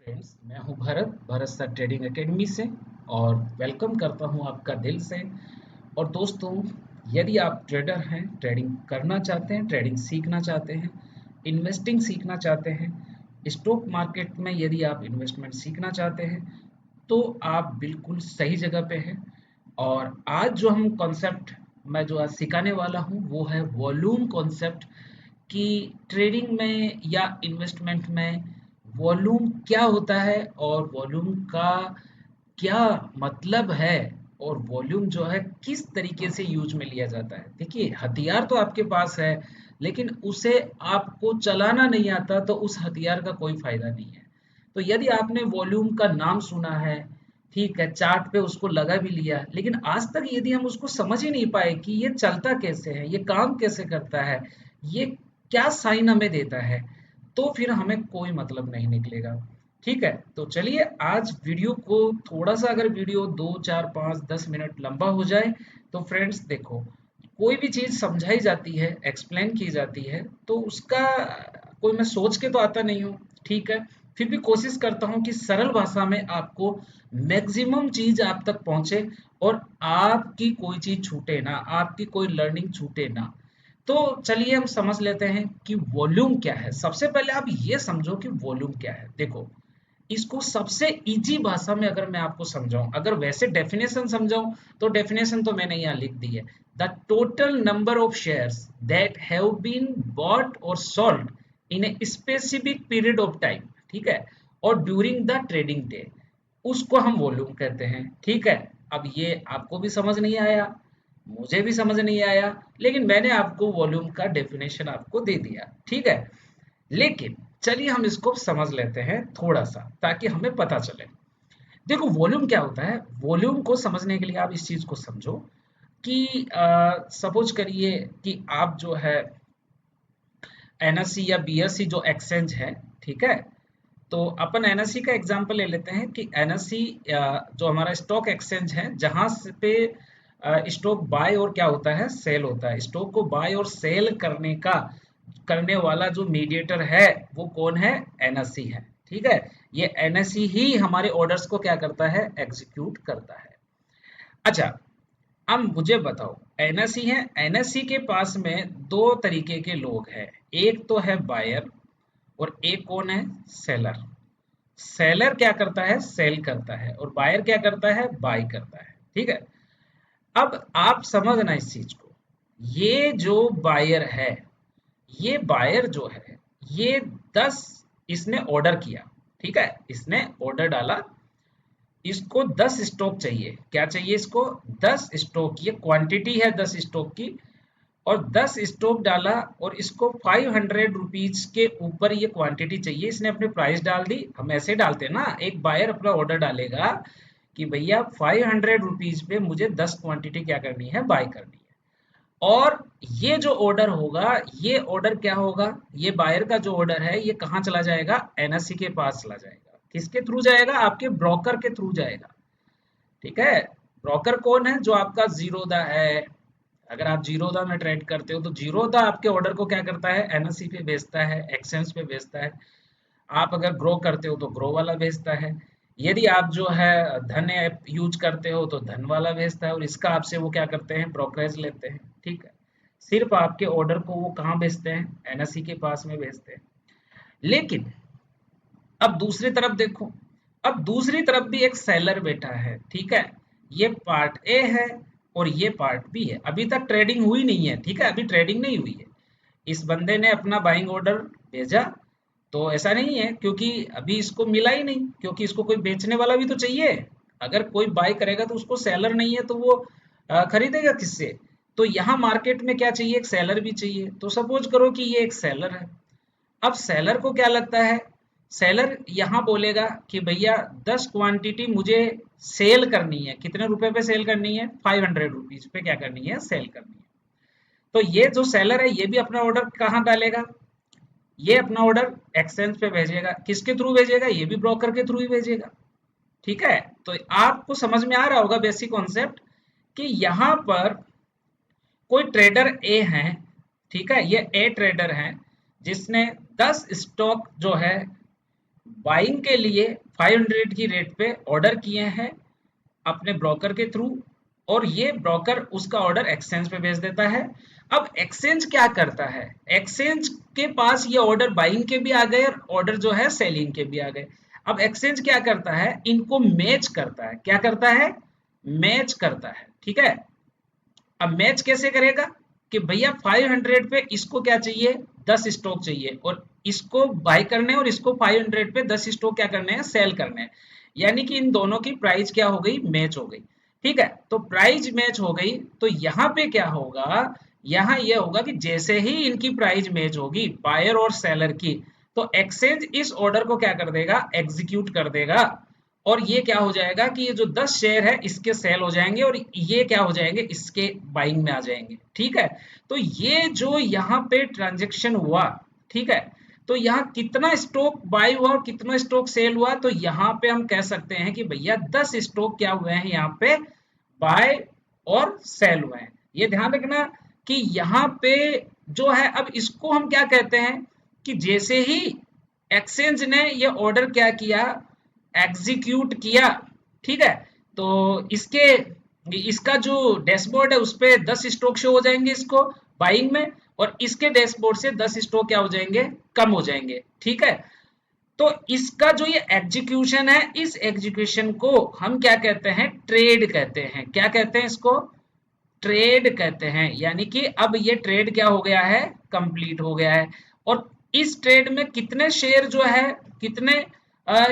Friends, मैं हूं Bharat sir trading academy से और वेलकम करता हूं आपका दिल से। और दोस्तों, यदि आप ट्रेडर हैं, ट्रेडिंग करना चाहते हैं, ट्रेडिंग सीखना चाहते हैं, इन्वेस्टिंग सीखना चाहते हैं, स्टॉक मार्केट में यदि आप इन्वेस्टमेंट सीखना चाहते हैं, तो आप बिल्कुल सही जगह पे हैं। और आज जो हम कॉन्सेप्ट मैं जो आज सिखाने वाला हूं वो है वॉल्यूम कॉन्सेप्ट, कि ट्रेडिंग में या इन्वेस्टमेंट में वॉल्यूम क्या होता है और वॉल्यूम का क्या मतलब है, और वॉल्यूम जो है किस तरीके से यूज में लिया जाता है। देखिए, हथियार तो आपके पास है, लेकिन उसे आपको चलाना नहीं आता तो उस हथियार का कोई फायदा नहीं है। तो यदि आपने वॉल्यूम का नाम सुना है, ठीक है, चार्ट पे उसको लगा भी लिया, लेकिन आज तक यदि हम उसको समझ ही नहीं पाए कि ये चलता कैसे है, ये काम कैसे करता है, ये क्या साइन हमें देता है, तो फिर हमें कोई मतलब नहीं निकलेगा। ठीक है, तो चलिए आज वीडियो को थोड़ा सा, अगर वीडियो 2 4 5 10 मिनट लंबा हो जाए तो फ्रेंड्स देखो, कोई भी चीज़ समझाई जाती है, एक्सप्लेन की जाती है, तो उसका कोई मैं सोच के तो आता नहीं हूँ। ठीक है, फिर भी कोशिश करता हूँ कि सरल भाषा में आपको मैक्सिमम चीज़ आप तक पहुँचे और आपकी कोई चीज़ छूटे ना, आपकी कोई लर्निंग छूटे ना। तो चलिए हम समझ लेते हैं कि वॉल्यूम क्या है। सबसे पहले आप ये समझो कि वॉल्यूम क्या है। देखो, इसको सबसे इजी भाषा में अगर मैं आपको समझाऊं, अगर वैसे डेफिनेशन समझाऊं, तो डेफिनेशन तो मैंने यहाँ लिख दी है। The total number of shares that have been bought और sold in a specific period of time, ठीक है, और ड्यूरिंग द ट्रेडिंग डे, उसको हम वॉल्यूम कहते हैं। ठीक है, अब ये आपको भी समझ नहीं आया, मुझे भी समझ नहीं आया, लेकिन मैंने आपको वॉल्यूम का डेफिनेशन आपको दे दिया। ठीक है, लेकिन चलिए हम इसको समझ लेते हैं थोड़ा सा, ताकि हमें पता चले। देखो, वॉल्यूम क्या होता है। वॉल्यूम को समझने के लिए आप इस चीज को समझो कि सपोज करिए कि आप जो है एनएससी या बीएससी जो एक्सचेंज है, ठीक है, तो अपन एनएससी का एग्जांपल ले लेते हैं कि एनएससी जो हमारा स्टॉक एक्सचेंज है, जहां पे स्टॉक बाय और क्या होता है, सेल होता है। स्टॉक को बाय और सेल करने वाला जो मीडिएटर है, वो कौन है? एनएससी है। ठीक है, ये एनएससी ही हमारे ऑर्डर्स को क्या करता है? एग्जीक्यूट करता है। अच्छा, अब मुझे बताओ, एनएससी है, एनएससी के पास में दो तरीके के लोग हैं। एक तो है बायर और एक कौन है? सेलर। सेलर क्या करता है? सेल करता है। और बायर क्या करता है? बाय करता है। ठीक है, अब आप समझना इस चीज को। ये जो बायर है, ये बायर जो है, ये 10 इसने ऑर्डर किया। ठीक है, इसने ऑर्डर डाला, इसको 10 स्टॉक चाहिए। क्या चाहिए इसको? 10 स्टॉक। ये क्वांटिटी है 10 स्टॉक की, और 10 स्टॉक डाला, और इसको 500 रुपीज के ऊपर ये क्वांटिटी चाहिए। इसने अपनी प्राइस डाल दी। हम ऐसे डालते हैं ना, एक बायर अपना ऑर्डर डालेगा कि भैया 500 रुपीज पे मुझे 10 क्वांटिटी क्या करनी है? बाय करनी है। और ये जो ऑर्डर होगा, ये ऑर्डर क्या होगा? ये बायर का जो ऑर्डर है, ये कहाँ चला जाएगा? एनएससी के पास चला जाएगा। किसके थ्रू जाएगा? आपके ब्रोकर के थ्रू जाएगा। ठीक है, ब्रोकर कौन है? जो आपका जीरोधा है। अगर आप जीरोधा में ट्रेड करते हो, तो जीरोधा आपके ऑर्डर को क्या करता है? एनएससी पे भेजता है, एक्सचेंज पे भेजता है। आप अगर ग्रो करते हो तो ग्रो वाला भेजता है। यदि आप जो है धन ऐप यूज करते हो तो धन वाला भेजता है, और इसका आपसे वो क्या करते हैं? ब्रोकरेज लेते हैं। ठीक है, सिर्फ आपके ऑर्डर को वो कहाँ भेजते हैं? एनएससी के पास में भेजते हैं। लेकिन अब दूसरी तरफ देखो, अब दूसरी तरफ भी एक सेलर बैठा है। ठीक है, ये पार्ट ए है और ये पार्ट बी है। अभी तक ट्रेडिंग हुई नहीं है। ठीक है, अभी ट्रेडिंग नहीं हुई है। इस बंदे ने अपना बाइंग ऑर्डर भेजा, तो ऐसा नहीं है, क्योंकि अभी इसको मिला ही नहीं, क्योंकि इसको कोई बेचने वाला भी तो चाहिए। अगर कोई बाय करेगा तो उसको सेलर नहीं है, तो वो खरीदेगा किससे? तो यहाँ मार्केट में क्या चाहिए? एक सेलर भी चाहिए। तो सपोज करो कि ये एक सेलर है। अब सेलर को क्या लगता है? सेलर यहाँ बोलेगा कि भैया 10 क्वांटिटी मुझे सेल करनी है। कितने रुपए पे सेल करनी है? 500 रुपीज पे क्या करनी है? सेल करनी है। तो ये जो सेलर है, ये भी अपना ऑर्डर कहाँ डालेगा? ये अपना ऑर्डर एक्सचेंज पे भेजेगा। किसके थ्रू भेजेगा? ये भी ब्रोकर के थ्रू ही भेजेगा। ठीक है, तो आपको समझ में आ रहा होगा बेसिक कॉन्सेप्ट, कि यहाँ पर कोई ट्रेडर ए है। ठीक है, ये ए ट्रेडर है, जिसने 10 स्टॉक जो है बाइंग के लिए 500 की रेट पे ऑर्डर किए हैं अपने ब्रोकर के थ्रू, और ये ब्रोकर उसका ऑर्डर एक्सचेंज पे भेज देता है। अब एक्सचेंज क्या करता है, एक्सचेंज के पास ये ऑर्डर बाइंग के भी आ गए और ऑर्डर जो है सेलिंग के भी आ गए। अब एक्सचेंज क्या करता है, इनको मैच करता है। क्या करता है, मैच करता है, ठीक है। अब मैच कैसे करेगा कि भैया 500 पे इसको क्या चाहिए, 10 स्टॉक चाहिए, और इसको बाय करने और इसको 500 पे 10 स्टॉक क्या करने हैं, सेल करने हैं। यानी कि इन दोनों की प्राइस क्या हो गई, मैच हो गई। ठीक है, तो प्राइस मैच हो गई, तो यहाँ पे क्या होगा, यहाँ ये होगा कि जैसे ही इनकी प्राइस मैच होगी बायर और सेलर की, तो एक्सचेंज इस ऑर्डर को क्या कर देगा, एग्जीक्यूट कर देगा। और ये क्या हो जाएगा कि ये जो 10 शेयर है इसके सेल हो जाएंगे और ये क्या हो जाएंगे, इसके बाइंग में आ जाएंगे। ठीक है, तो ये जो यहाँ पे ट्रांजेक्शन हुआ, ठीक है, तो यहाँ कितना स्टॉक बाय हुआ और कितना स्टॉक सेल हुआ, तो यहाँ पे हम कह सकते हैं कि भैया 10 स्टॉक क्या हुए हैं, यहाँ पे बाय और सेल हुए हैं। ये ध्यान रखना कि यहाँ पे जो है, अब इसको हम क्या कहते हैं कि जैसे ही एक्सचेंज ने ये ऑर्डर क्या किया, एग्जीक्यूट किया, ठीक है, तो इसके इसका जो डैशबोर्ड है उस पे 10 स्टॉक शो हो जाएंगे इसको बाइंग में, और इसके डैशबोर्ड से 10 स्टॉक क्या हो जाएंगे, कम हो जाएंगे। ठीक है, तो इसका जो ये एग्जीक्यूशन है, इस एग्जीक्यूशन को हम क्या कहते हैं, ट्रेड कहते हैं। क्या कहते हैं इसको, ट्रेड कहते हैं। यानी कि अब ये ट्रेड क्या हो गया है, कंप्लीट हो गया है। और इस ट्रेड में कितने शेयर जो है, कितने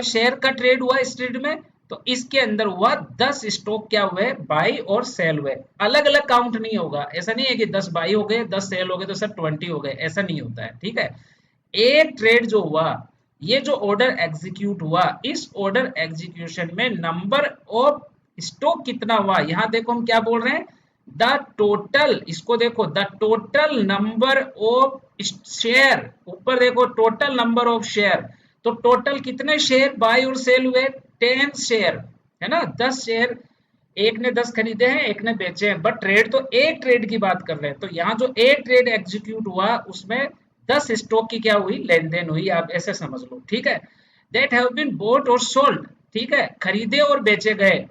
शेयर का ट्रेड हुआ इस ट्रेड में, तो इसके अंदर हुआ 10 स्टॉक क्या हुए, बाई और सेल हुए। अलग अलग काउंट नहीं होगा, ऐसा नहीं है कि 10 बाई हो गए 10 सेल हो गए तो सर 20 हो गए, ऐसा नहीं होता है। ठीक है, एक ट्रेड जो हुआ, ये जो ऑर्डर एग्जीक्यूट हुआ, इस ऑर्डर एग्जीक्यूशन में नंबर ऑफ स्टॉक कितना हुआ, यहां देखो हम क्या बोल रहे हैं, द टोटल, इसको देखो, the total number of share, ऊपर देखो टोटल नंबर ऑफ शेयर, तो टोटल कितने शेयर बाय और सेल हुए, 10 शेयर, है ना, 10 शेयर। एक ने 10 खरीदे हैं, एक ने बेचे हैं, बट ट्रेड तो एक ट्रेड की बात कर रहे हैं। तो यहाँ जो एक ट्रेड एग्जीक्यूट हुआ उसमें 10 स्टॉक की क्या हुई, लेन देन हुई, आप ऐसे समझ लो। ठीक है, दैट हैव बीन बोट और सोल्ड, ठीक है, खरीदे और बेचे गए,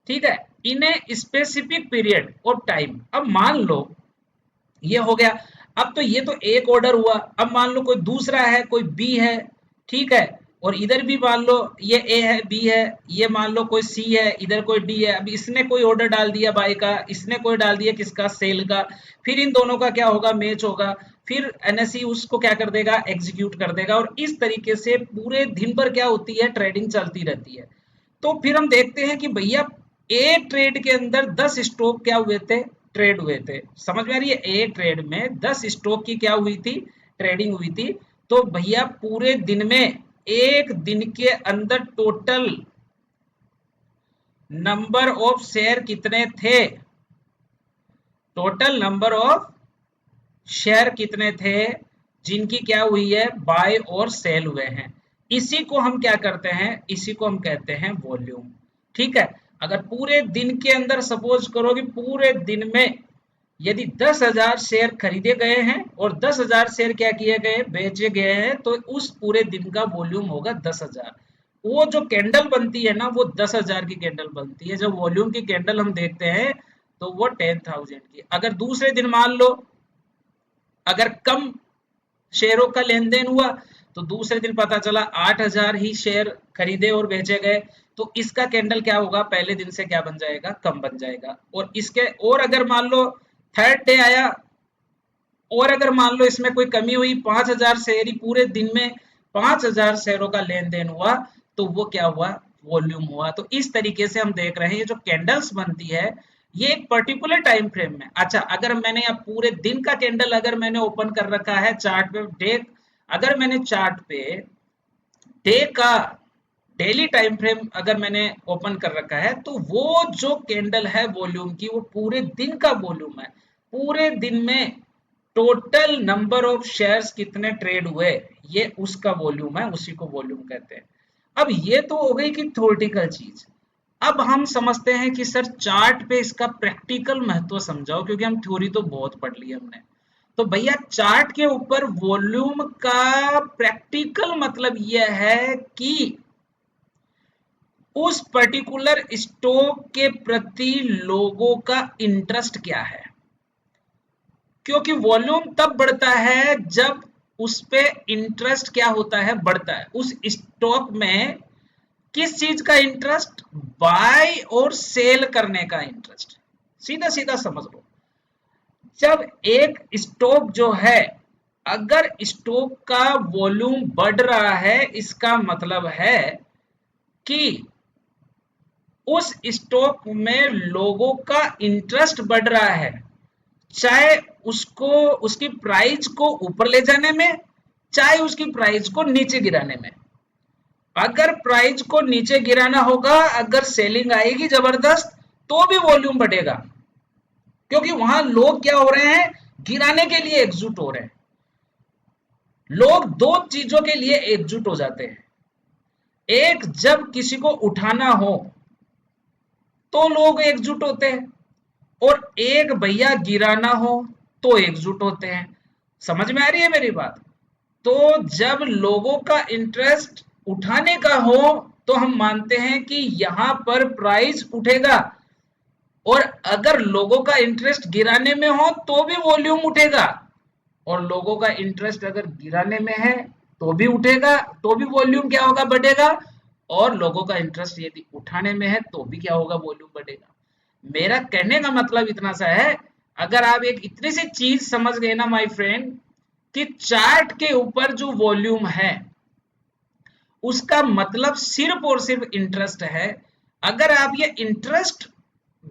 ठीक है, इन ए स्पेसिफिक पीरियड और टाइम। अब मान लो ये हो गया, अब तो ये तो एक ऑर्डर हुआ, अब मान लो कोई दूसरा है, कोई बी है, ठीक है, और इधर भी मान लो ये ए है, बी है, ये मान लो कोई सी है, इधर कोई डी है। अब इसने कोई ऑर्डर डाल दिया बाय का, इसने कोई डाल दिया किसका, सेल का, फिर इन दोनों का क्या होगा, मैच होगा, फिर एनएसई उसको क्या कर देगा, एग्जीक्यूट कर देगा, और इस तरीके से पूरे दिन भर क्या होती है, ट्रेडिंग चलती रहती है। तो फिर हम देखते हैं कि भैया एक ट्रेड के अंदर 10 स्टॉक क्या हुए थे, ट्रेड हुए थे। समझ में आ रही है, एक ट्रेड में 10 स्टॉक की क्या हुई थी, ट्रेडिंग हुई थी। तो भैया पूरे दिन में, एक दिन के अंदर टोटल नंबर ऑफ शेयर कितने थे, टोटल नंबर ऑफ शेयर कितने थे जिनकी क्या हुई है, बाय और सेल हुए हैं। इसी को हम क्या करते हैं, इसी को हम कहते हैं वॉल्यूम। ठीक है, अगर पूरे दिन के अंदर सपोज करो कि पूरे दिन में यदि 10,000 शेयर खरीदे गए हैं और 10,000 शेयर क्या किए गए, बेचे गए हैं, तो उस पूरे दिन का वॉल्यूम होगा 10,000। वो जो कैंडल बनती है ना, वो 10,000 की कैंडल बनती है। जब वॉल्यूम की कैंडल हम देखते हैं तो वो 10,000 की। अगर दूसरे दिन मान लो अगर कम शेयरों का लेन देन हुआ, तो दूसरे दिन पता चला 8,000 ही शेयर खरीदे और बेचे गए, तो इसका कैंडल क्या होगा, पहले दिन से क्या बन जाएगा, कम बन जाएगा। और इसके, और अगर मान लो थर्ड डे आया और अगर मान लो इसमें कोई कमी हुई, 5,000 शेयर ही पूरे दिन में 5,000 शेयरों का लेन देन हुआ, तो वो क्या हुआ, वॉल्यूम हुआ। तो इस तरीके से हम देख रहे हैं ये जो कैंडल्स बनती है, ये एक पर्टिकुलर टाइम फ्रेम में। अच्छा, अगर मैंने अब पूरे दिन का कैंडल अगर मैंने ओपन कर रखा है चार्ट पे, डे, अगर मैंने चार्ट पे डे का डेली टाइम फ्रेम अगर मैंने ओपन कर रखा है, तो वो जो कैंडल है वॉल्यूम की, वो पूरे दिन का वॉल्यूम है। पूरे दिन में टोटल नंबर ऑफ शेयर्स कितने ट्रेड हुए, ये उसका वॉल्यूम है, उसी को वॉल्यूम कहते हैं। अब ये तो हो गई कि थ्योरेटिकल चीज। अब हम समझते हैं कि सर चार्ट पे इसका प्रैक्टिकल महत्व समझाओ, क्योंकि हम थ्योरी तो बहुत पढ़ ली हमने। तो भैया चार्ट के ऊपर वॉल्यूम का प्रैक्टिकल मतलब यह है कि उस पर्टिकुलर स्टॉक के प्रति लोगों का इंटरेस्ट क्या है, क्योंकि वॉल्यूम तब बढ़ता है जब उस पे इंटरेस्ट क्या होता है, बढ़ता है। उस स्टॉक में किस चीज का इंटरेस्ट, बाय और सेल करने का इंटरेस्ट। सीधा सीधा समझ लो, जब एक स्टॉक जो है, अगर स्टॉक का वॉल्यूम बढ़ रहा है, इसका मतलब है कि उस स्टॉक में लोगों का इंटरेस्ट बढ़ रहा है, चाहे उसको उसकी प्राइस को ऊपर ले जाने में, चाहे उसकी प्राइस को नीचे गिराने में। अगर प्राइस को नीचे गिराना होगा, अगर सेलिंग आएगी जबरदस्त, तो भी वॉल्यूम बढ़ेगा, क्योंकि वहां लोग क्या हो रहे हैं, गिराने के लिए एकजुट हो रहे हैं। लोग दो चीजों के लिए एकजुट हो जाते हैं, एक जब किसी को उठाना हो तो लोग एकजुट होते हैं, और एक भैया गिराना हो तो एकजुट होते हैं। समझ में आ रही है मेरी बात? तो जब लोगों का इंटरेस्ट उठाने का हो तो हम मानते हैं कि यहां पर प्राइस उठेगा, और अगर लोगों का इंटरेस्ट गिराने में हो तो भी वॉल्यूम उठेगा, और लोगों का इंटरेस्ट अगर गिराने में है तो भी उठेगा, तो भी वॉल्यूम क्या होगा, बढ़ेगा। और लोगों का इंटरेस्ट यदि उठाने में है तो भी क्या होगा, वॉल्यूम बढ़ेगा। मेरा कहने का मतलब इतना सा है, अगर आप एक इतनी सी चीज समझ गए ना माय फ्रेंड, कि चार्ट के ऊपर जो वॉल्यूम है उसका मतलब सिर्फ और सिर्फ इंटरेस्ट है। अगर आप ये इंटरेस्ट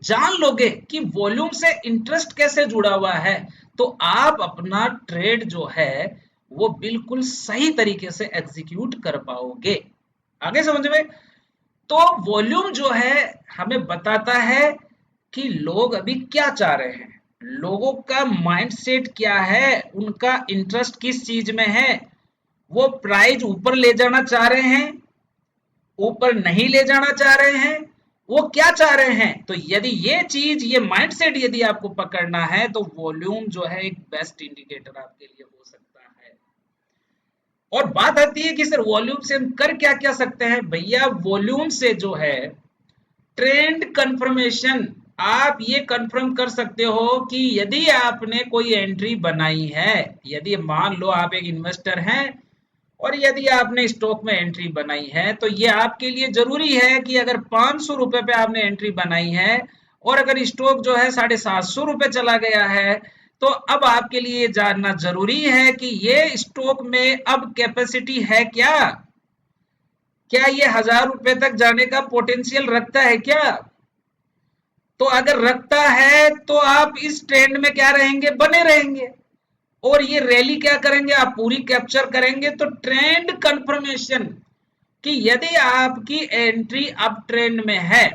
जान लोगे कि वॉल्यूम से इंटरेस्ट कैसे जुड़ा हुआ है, तो आप अपना ट्रेड जो है वो बिल्कुल सही तरीके से एग्जीक्यूट कर पाओगे। आगे समझ में? तो वॉल्यूम जो है हमें बताता है कि लोग अभी क्या चाह रहे हैं, लोगों का माइंडसेट क्या है, उनका इंटरेस्ट किस चीज में है। वो प्राइस ऊपर ले जाना चाह रहे हैं, ऊपर नहीं ले जाना चाह रहे हैं, वो क्या चाह रहे हैं। तो यदि ये चीज, ये माइंडसेट यदि आपको पकड़ना है, तो वॉल्यूम जो है एक बेस्ट इंडिकेटर आपके लिए हो सकता है। और बात आती है कि सर वॉल्यूम से हम कर क्या क्या सकते हैं। भैया वॉल्यूम से जो है ट्रेंड कंफर्मेशन, आप ये कंफर्म कर सकते हो कि यदि आपने कोई एंट्री बनाई है, यदि मान लो आप एक इन्वेस्टर हैं और यदि आपने स्टॉक में एंट्री बनाई है, तो ये आपके लिए जरूरी है कि अगर 500 रुपए पे आपने एंट्री बनाई है और अगर स्टॉक जो है 750 रुपए चला गया है, तो अब आपके लिए जानना जरूरी है कि ये स्टॉक में अब कैपेसिटी है क्या, क्या ये 1000 रुपए तक जाने का पोटेंशियल रखता है क्या। तो अगर रखता है तो आप इस ट्रेंड में क्या रहेंगे, बने रहेंगे, और ये रैली क्या करेंगे, आप पूरी कैप्चर करेंगे। तो ट्रेंड कंफर्मेशन कि यदि आपकी एंट्री अप ट्रेंड में है,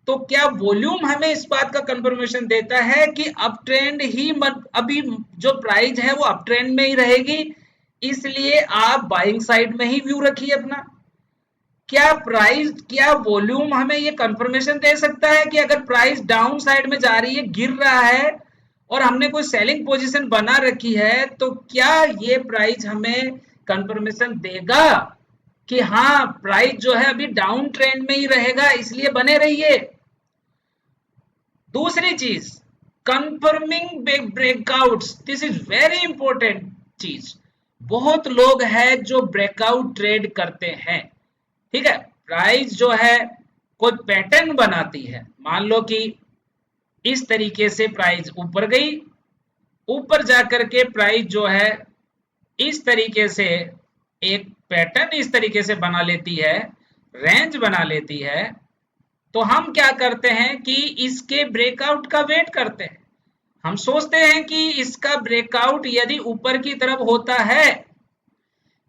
तो क्या वॉल्यूम हमें इस बात का कंफर्मेशन देता है कि अप ट्रेंड ही अभी जो प्राइस है वो अप ट्रेंड में ही रहेगी, इसलिए आप बाइंग साइड में ही व्यू रखिए अपना। क्या प्राइस, क्या वॉल्यूम हमें ये कंफर्मेशन दे सकता है कि अगर प्राइस डाउन साइड में जा रही है, गिर रहा है, और हमने कोई सेलिंग पोजीशन बना रखी है, तो क्या ये प्राइस हमें कंफर्मेशन देगा कि हाँ प्राइस जो है अभी डाउन ट्रेंड में ही रहेगा, इसलिए बने रहिए। दूसरी चीज, confirming breakouts, this is very important चीज। बहुत लोग हैं जो ब्रेकआउट ट्रेड करते हैं, ठीक है। प्राइस जो है कोई पैटर्न बनाती है, मान लो कि इस तरीके से प्राइस ऊपर गई, ऊपर जाकर के प्राइस जो है इस तरीके से एक पैटर्न इस तरीके से बना लेती है, रेंज बना लेती है। तो हम क्या करते हैं कि इसके ब्रेकआउट का वेट करते हैं। हम सोचते हैं कि इसका ब्रेकआउट यदि ऊपर की तरफ होता है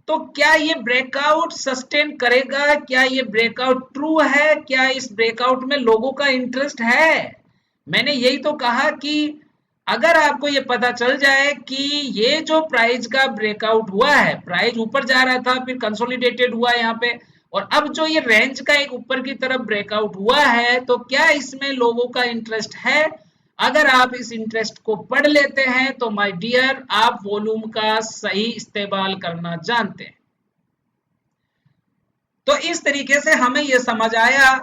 तो क्या ये ब्रेकआउट सस्टेन करेगा, क्या ये ब्रेकआउट ट्रू है, क्या इस ब्रेकआउट में लोगों का इंटरेस्ट है। मैंने यही तो कहा कि अगर आपको ये पता चल जाए कि ये जो प्राइस का ब्रेकआउट हुआ है, प्राइस ऊपर जा रहा था फिर कंसोलिडेटेड हुआ यहाँ पे, और अब जो ये रेंज का एक ऊपर की तरफ ब्रेकआउट हुआ है, तो क्या इसमें लोगों का इंटरेस्ट है। अगर आप इस इंटरेस्ट को पढ़ लेते हैं तो माय डियर आप वॉल्यूम का सही इस्तेमाल करना जानते हैं। तो इस तरीके से हमें यह समझ आया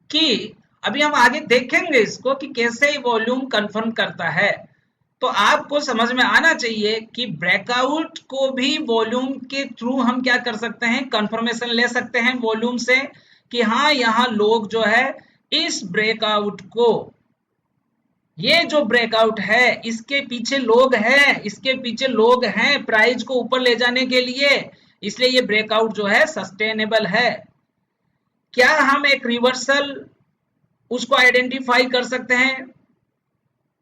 कि अभी हम आगे देखेंगे इसको कि कैसे वॉल्यूम कंफर्म करता है। तो आपको समझ में आना चाहिए कि ब्रेकआउट को भी वॉल्यूम के थ्रू हम क्या कर सकते हैं, कंफर्मेशन ले सकते हैं वॉल्यूम से कि हाँ यहाँ लोग जो है इस ब्रेकआउट को, ये जो ब्रेकआउट है इसके पीछे लोग हैं, इसके पीछे लोग हैं प्राइस को ऊपर ले जाने के लिए, इसलिए ये ब्रेकआउट जो है सस्टेनेबल है। क्या हम एक रिवर्सल उसको आइडेंटिफाई कर सकते हैं?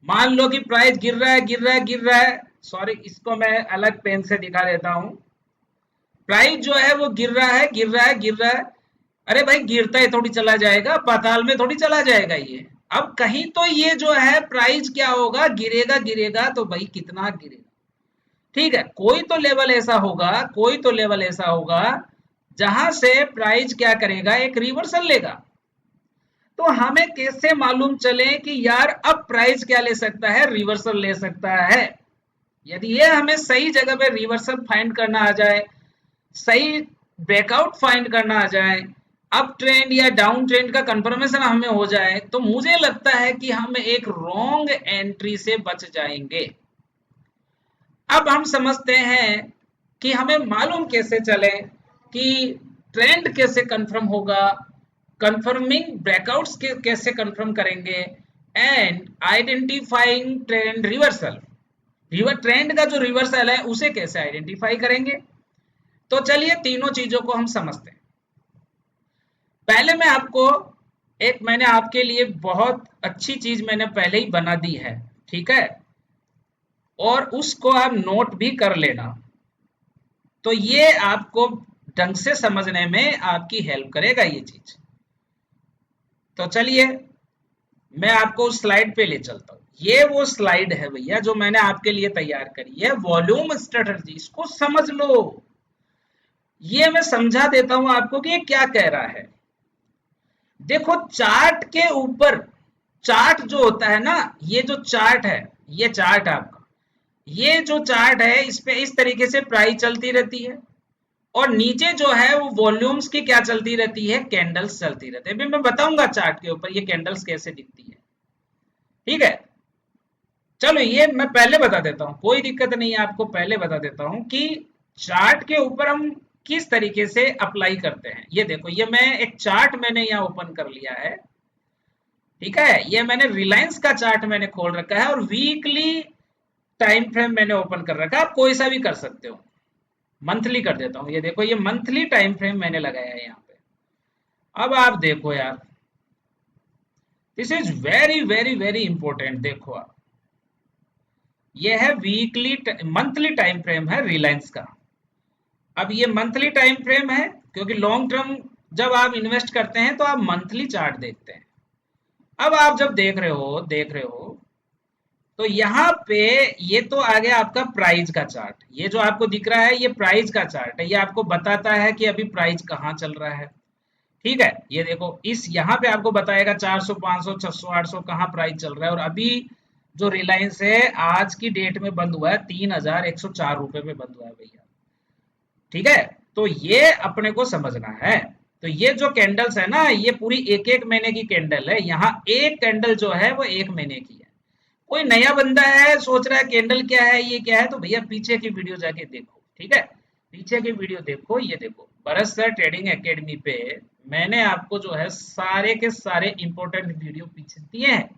मान लो कि प्राइस गिर रहा है गिर रहा है गिर रहा है, सॉरी इसको मैं अलग पेन से दिखा देता हूं। प्राइस जो है वो गिर रहा है गिर रहा है गिर रहा है, अरे भाई गिरता ही थोड़ी चला जाएगा, पाताल में थोड़ी चला जाएगा ये। अब कहीं तो ये जो है प्राइस क्या होगा, गिरेगा गिरेगा तो भाई कितना गिरेगा, ठीक है। कोई तो लेवल ऐसा होगा, कोई तो लेवल ऐसा होगा जहां से प्राइस क्या करेगा, एक रिवर्सल लेगा। तो हमें कैसे मालूम चले कि यार अब प्राइस क्या ले सकता है, रिवर्सल ले सकता है। यदि ये हमें सही जगह पे रिवर्सल फाइंड करना आ जाए, सही ब्रेकआउट फाइंड करना आ जाए, अप ट्रेंड या डाउन ट्रेंड का कंफर्मेशन हमें हो जाए, तो मुझे लगता है कि हम एक रॉन्ग एंट्री से बच जाएंगे। अब हम समझते हैं कि हमें मालूम कैसे चले कि ट्रेंड कैसे कंफर्म होगा, कंफर्मिंग ब्रेकआउट्स के कैसे कंफर्म करेंगे, and identifying trend reversal, trend का जो रिवर्सल है उसे कैसे आइडेंटिफाई करेंगे। तो चलिए तीनों चीजों को हम समझते हैं। पहले मैं आपको मैंने आपके लिए बहुत अच्छी चीज मैंने पहले ही बना दी है, ठीक है, और उसको आप नोट भी कर लेना, तो ये आपको ढंग से समझने में आपकी हेल्प करेगा ये चीज। तो चलिए मैं आपको उस स्लाइड पे ले चलता हूं। ये वो स्लाइड है भैया जो मैंने आपके लिए तैयार करी है, वॉल्यूम स्ट्रेटजी, इसको समझ लो। ये मैं समझा देता हूं आपको कि ये क्या कह रहा है। देखो चार्ट के ऊपर, चार्ट जो होता है ना, ये जो चार्ट है, ये चार्ट आपका, ये जो चार्ट है इस पे इस तरीके से प्राइस चलती रहती है, और नीचे जो है वो वॉल्यूम्स की क्या चलती रहती है, कैंडल्स चलती रहती है। अभी मैं बताऊंगा चार्ट के ऊपर ये कैंडल्स कैसे दिखती है, ठीक है। चलो ये मैं पहले बता देता हूं, कोई दिक्कत नहीं है, आपको पहले बता देता हूं कि चार्ट के ऊपर हम किस तरीके से अप्लाई करते हैं। ये देखो, ये मैं एक चार्ट मैंने यहाँ ओपन कर लिया है, ठीक है। ये मैंने रिलायंस का चार्ट मैंने खोल रखा है और वीकली टाइम फ्रेम मैंने ओपन कर रखा है, आप कोई सा भी कर सकते हो। मंथली कर देता हूँ, ये देखो ये मंथली टाइम फ्रेम मैंने लगाया है यहाँ पे। अब आप देखो यार, this is very very very important. देखो आप, ये है वीकली मंथली टाइम फ्रेम है रिलायंस का। अब ये मंथली टाइम फ्रेम है क्योंकि लॉन्ग टर्म जब आप इन्वेस्ट करते हैं तो आप मंथली चार्ट देखते हैं। अब आप जब देख रहे हो तो यहाँ पे ये तो आ गया आपका प्राइस का चार्ट। ये जो आपको दिख रहा है ये प्राइस का चार्ट है, ये आपको बताता है कि अभी प्राइस कहाँ चल रहा है, ठीक है। ये देखो इस यहाँ पे आपको बताएगा 400 500 600 800 कहाँ प्राइस चल रहा है, और अभी जो रिलायंस है आज की डेट में बंद हुआ है 3104 रुपए में बंद हुआ है भैया, ठीक है। तो ये अपने को समझना है। तो ये जो कैंडल्स है ना, ये पूरी एक एक महीने की कैंडल है। यहाँ एक कैंडल जो है वो एक महीने की है। कोई नया बंदा है सोच रहा है कैंडल क्या है ये क्या है, तो भैया पीछे की वीडियो जाके देखो, ठीक है, पीछे की वीडियो देखो। ये देखो भरत सर ट्रेडिंग एकेडमी पे मैंने आपको जो है सारे के सारे इंपॉर्टेंट वीडियो पीछे दिए हैं,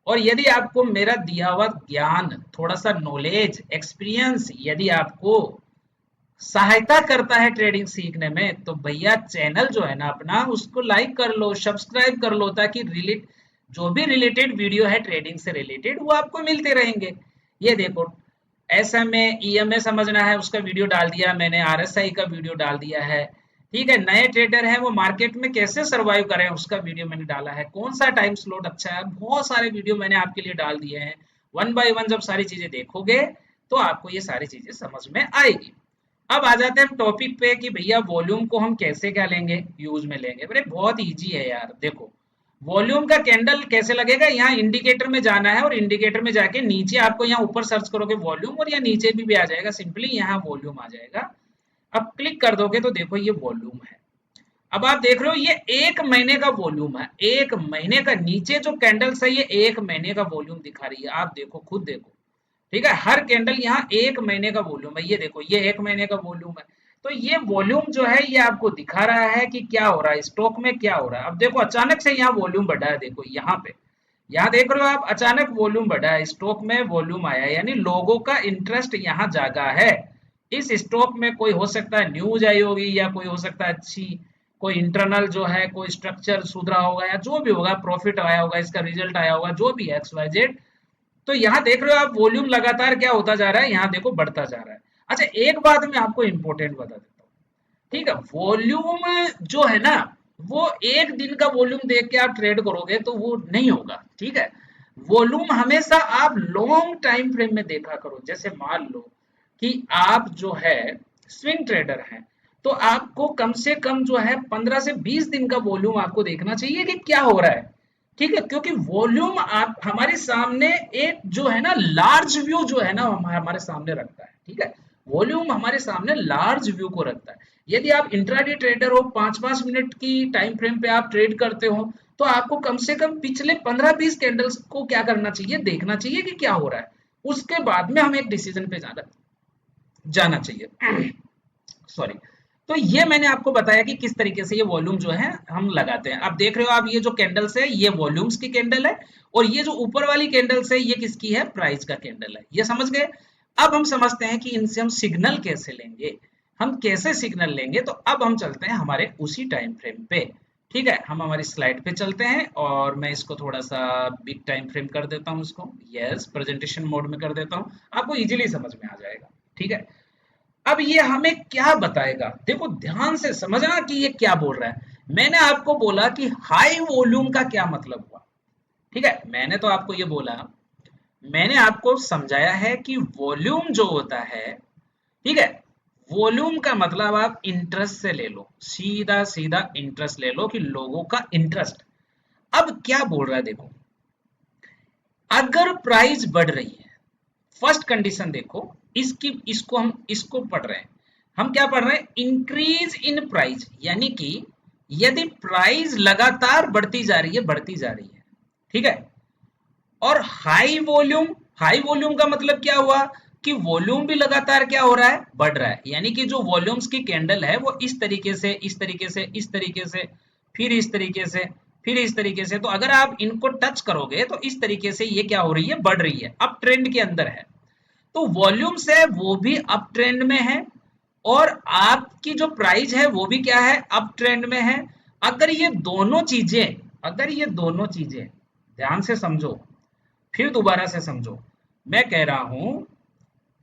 और यदि आपको मेरा दिया हुआ ज्ञान, थोड़ा सा नॉलेज, एक्सपीरियंस यदि आपको सहायता करता है ट्रेडिंग सीखने में, तो भैया चैनल जो है ना अपना उसको लाइक कर लो, सब्सक्राइब कर लो, ताकि जो भी रिलेटेड वीडियो है ट्रेडिंग से रिलेटेड वो आपको मिलते रहेंगे। ये देखो SMA EMA समझना है उसका वीडियो डाल दिया मैंने, RSI का वीडियो डाल दिया है, ठीक है। नए ट्रेडर हैं वो मार्केट में कैसे सरवाइव करें उसका वीडियो मैंने डाला है, कौन सा टाइम स्लॉट अच्छा है, बहुत सारे वीडियो मैंने आपके लिए डाल दिए हैं। वन बाय वन जब सारी चीजें देखोगे तो आपको ये सारी चीजें समझ में आएगी। अब आ जाते हैं हम टॉपिक पे कि भैया वॉल्यूम को हम कैसे क्या लेंगे, यूज में लेंगे। अरे बहुत इजी है यार, देखो वॉल्यूम का कैंडल कैसे लगेगा, यहाँ इंडिकेटर में जाना है और इंडिकेटर में जाके नीचे आपको यहाँ ऊपर सर्च करोगे वॉल्यूम और यहाँ नीचे भी आ जाएगा, सिंपली यहाँ वॉल्यूम आ जाएगा। अब क्लिक कर दोगे तो देखो ये वॉल्यूम है। अब आप देख रहे हो ये 1 महीने का वॉल्यूम है, 1 महीने का। नीचे जो कैंडल्स है ये 1 महीने का वॉल्यूम दिखा रही है, आप देखो खुद देखो, ठीक है। हर कैंडल यहाँ 1 महीने का वॉल्यूम है, ये देखो ये 1 महीने का वॉल्यूम है। तो ये वॉल्यूम जो है ये आपको दिखा रहा है कि क्या हो रहा है स्टॉक में, क्या हो रहा है। अब देखो अचानक से यहाँ वॉल्यूम बढ़ा है, देखो यहाँ पे, यहाँ देख रहे हो आप, अचानक वॉल्यूम बढ़ा है, स्टॉक में वॉल्यूम आया है, यानी लोगों का इंटरेस्ट यहाँ जागा है। इस स्टॉक में कोई हो सकता है न्यूज आई होगी, या कोई हो सकता है अच्छी कोई इंटरनल जो है कोई स्ट्रक्चर सुधरा होगा, या जो भी होगा, प्रॉफिट आया होगा, इसका रिजल्ट आया होगा, जो भी है एक्स वाई जेड। तो यहाँ देख रहे हो आप वॉल्यूम लगातार क्या होता जा रहा है, यहाँ देखो बढ़ता जा रहा है। अच्छा एक बात मैं आपको इंपॉर्टेंट बता देता हूँ, ठीक है। वॉल्यूम जो है ना, वो एक दिन का वॉल्यूम देख के आप ट्रेड करोगे तो वो नहीं होगा, ठीक है। वॉल्यूम हमेशा आप लॉन्ग टाइम फ्रेम में देखा करो। जैसे मान लो कि आप जो है स्विंग ट्रेडर हैं, तो आपको कम से कम जो है 15 से 20 दिन का वॉल्यूम आपको देखना चाहिए कि क्या हो रहा है, ठीक है। क्योंकि वॉल्यूम आप हमारे सामने एक जो है ना लार्ज व्यू जो है ना हमारे सामने रखता है, ठीक है। वॉल्यूम हमारे सामने लार्ज व्यू को रखता है। यदि आप इंट्राडे ट्रेडर हो, 5-5 मिनट की टाइम फ्रेम पे आप ट्रेड करते हो, तो आपको कम से कम पिछले 15-20 कैंडल्स को क्या करना चाहिए, देखना चाहिए कि क्या हो रहा है। उसके बाद में हमें एक डिसीजन पे जाना चाहिए। सॉरी। तो ये मैंने आपको बताया कि किस तरीके से ये वॉल्यूम जो है हम लगाते हैं। आप देख रहे हो, आप ये जो कैंडल्स है ये वॉल्यूम्स की कैंडल है, और ये जो ऊपर वाली कैंडल्स है ये किसकी है, प्राइस का कैंडल है। ये समझ गए। अब हम समझते हैं कि इनसे हम सिग्नल कैसे लेंगे, हम कैसे सिग्नल लेंगे। तो अब हम चलते हैं हमारे उसी टाइम फ्रेम पे, ठीक है। हम हमारी स्लाइड पे चलते हैं, और मैं इसको थोड़ा सा बिग टाइम फ्रेम कर देता हूँ, इसको यस प्रेजेंटेशन मोड में कर देता हूँ, आपको इजीली समझ में आ जाएगा, ठीक है। अब ये हमें क्या बताएगा, देखो ध्यान से समझना कि ये क्या बोल रहा है। मैंने आपको बोला कि हाई वॉल्यूम का क्या मतलब हुआ, ठीक है। मैंने तो आपको ये बोला, मैंने आपको समझाया है कि वॉल्यूम जो होता है, ठीक है, वॉल्यूम का मतलब आप इंटरेस्ट से ले लो, सीधा सीधा इंटरेस्ट ले लो कि लोगों का इंटरेस्ट। अब क्या बोल रहा है देखो, अगर प्राइस बढ़ रही है, फर्स्ट कंडीशन देखो, इसकी इसको हम इसको पढ़ रहे हैं, हम क्या पढ़ रहे हैं, इंक्रीज इन प्राइस, यानी कि यदि प्राइस लगातार बढ़ती जा रही है, बढ़ती जा रही है, ठीक है। और हाई वॉल्यूम का मतलब क्या हुआ कि वॉल्यूम भी लगातार क्या हो रहा है, बढ़ रहा है। यानी कि जो वॉल्यूम्स की कैंडल है वो इस तरीके से, इस तरीके से, इस तरीके से, फिर इस तरीके से, फिर इस तरीके से। तो अगर आप इनको टच करोगे तो इस तरीके से ये क्या हो रही है, बढ़ रही है, अप ट्रेंड के अंदर है। तो वॉल्यूम्स है वो भी अप ट्रेंड में है, और आपकी जो प्राइस है वो भी क्या है, अप ट्रेंड में है। अगर ये दोनों चीजें, अगर ये दोनों चीजें, ध्यान से समझो, फिर दोबारा से समझो, मैं कह रहा हूं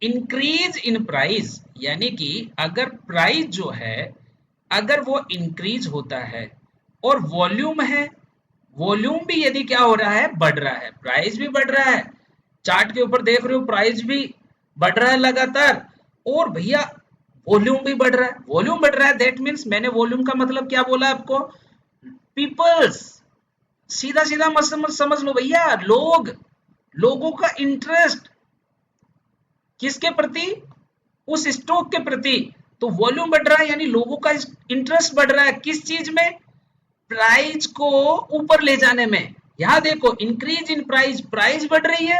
इंक्रीज इन प्राइस, यानी कि अगर प्राइस जो है अगर वो इंक्रीज होता है, और वॉल्यूम है, वॉल्यूम भी यदि क्या हो रहा है, बढ़ रहा है, प्राइस भी बढ़ रहा है, चार्ट के ऊपर देख रहे हो प्राइस भी बढ़ रहा है लगातार, और भैया वॉल्यूम भी बढ़ रहा है, वॉल्यूम बढ़ रहा है, दैट मीन्स मैंने वॉल्यूम का मतलब क्या बोला आपको, पीपल्स, सीधा सीधा मत समझ लो भैया, लोगों का इंटरेस्ट किसके प्रति, उस स्टॉक के प्रति। तो वॉल्यूम बढ़ रहा है यानी लोगों का इंटरेस्ट बढ़ रहा है, किस चीज में, प्राइस को ऊपर ले जाने में। यहां देखो इंक्रीज इन प्राइस, प्राइस बढ़ रही है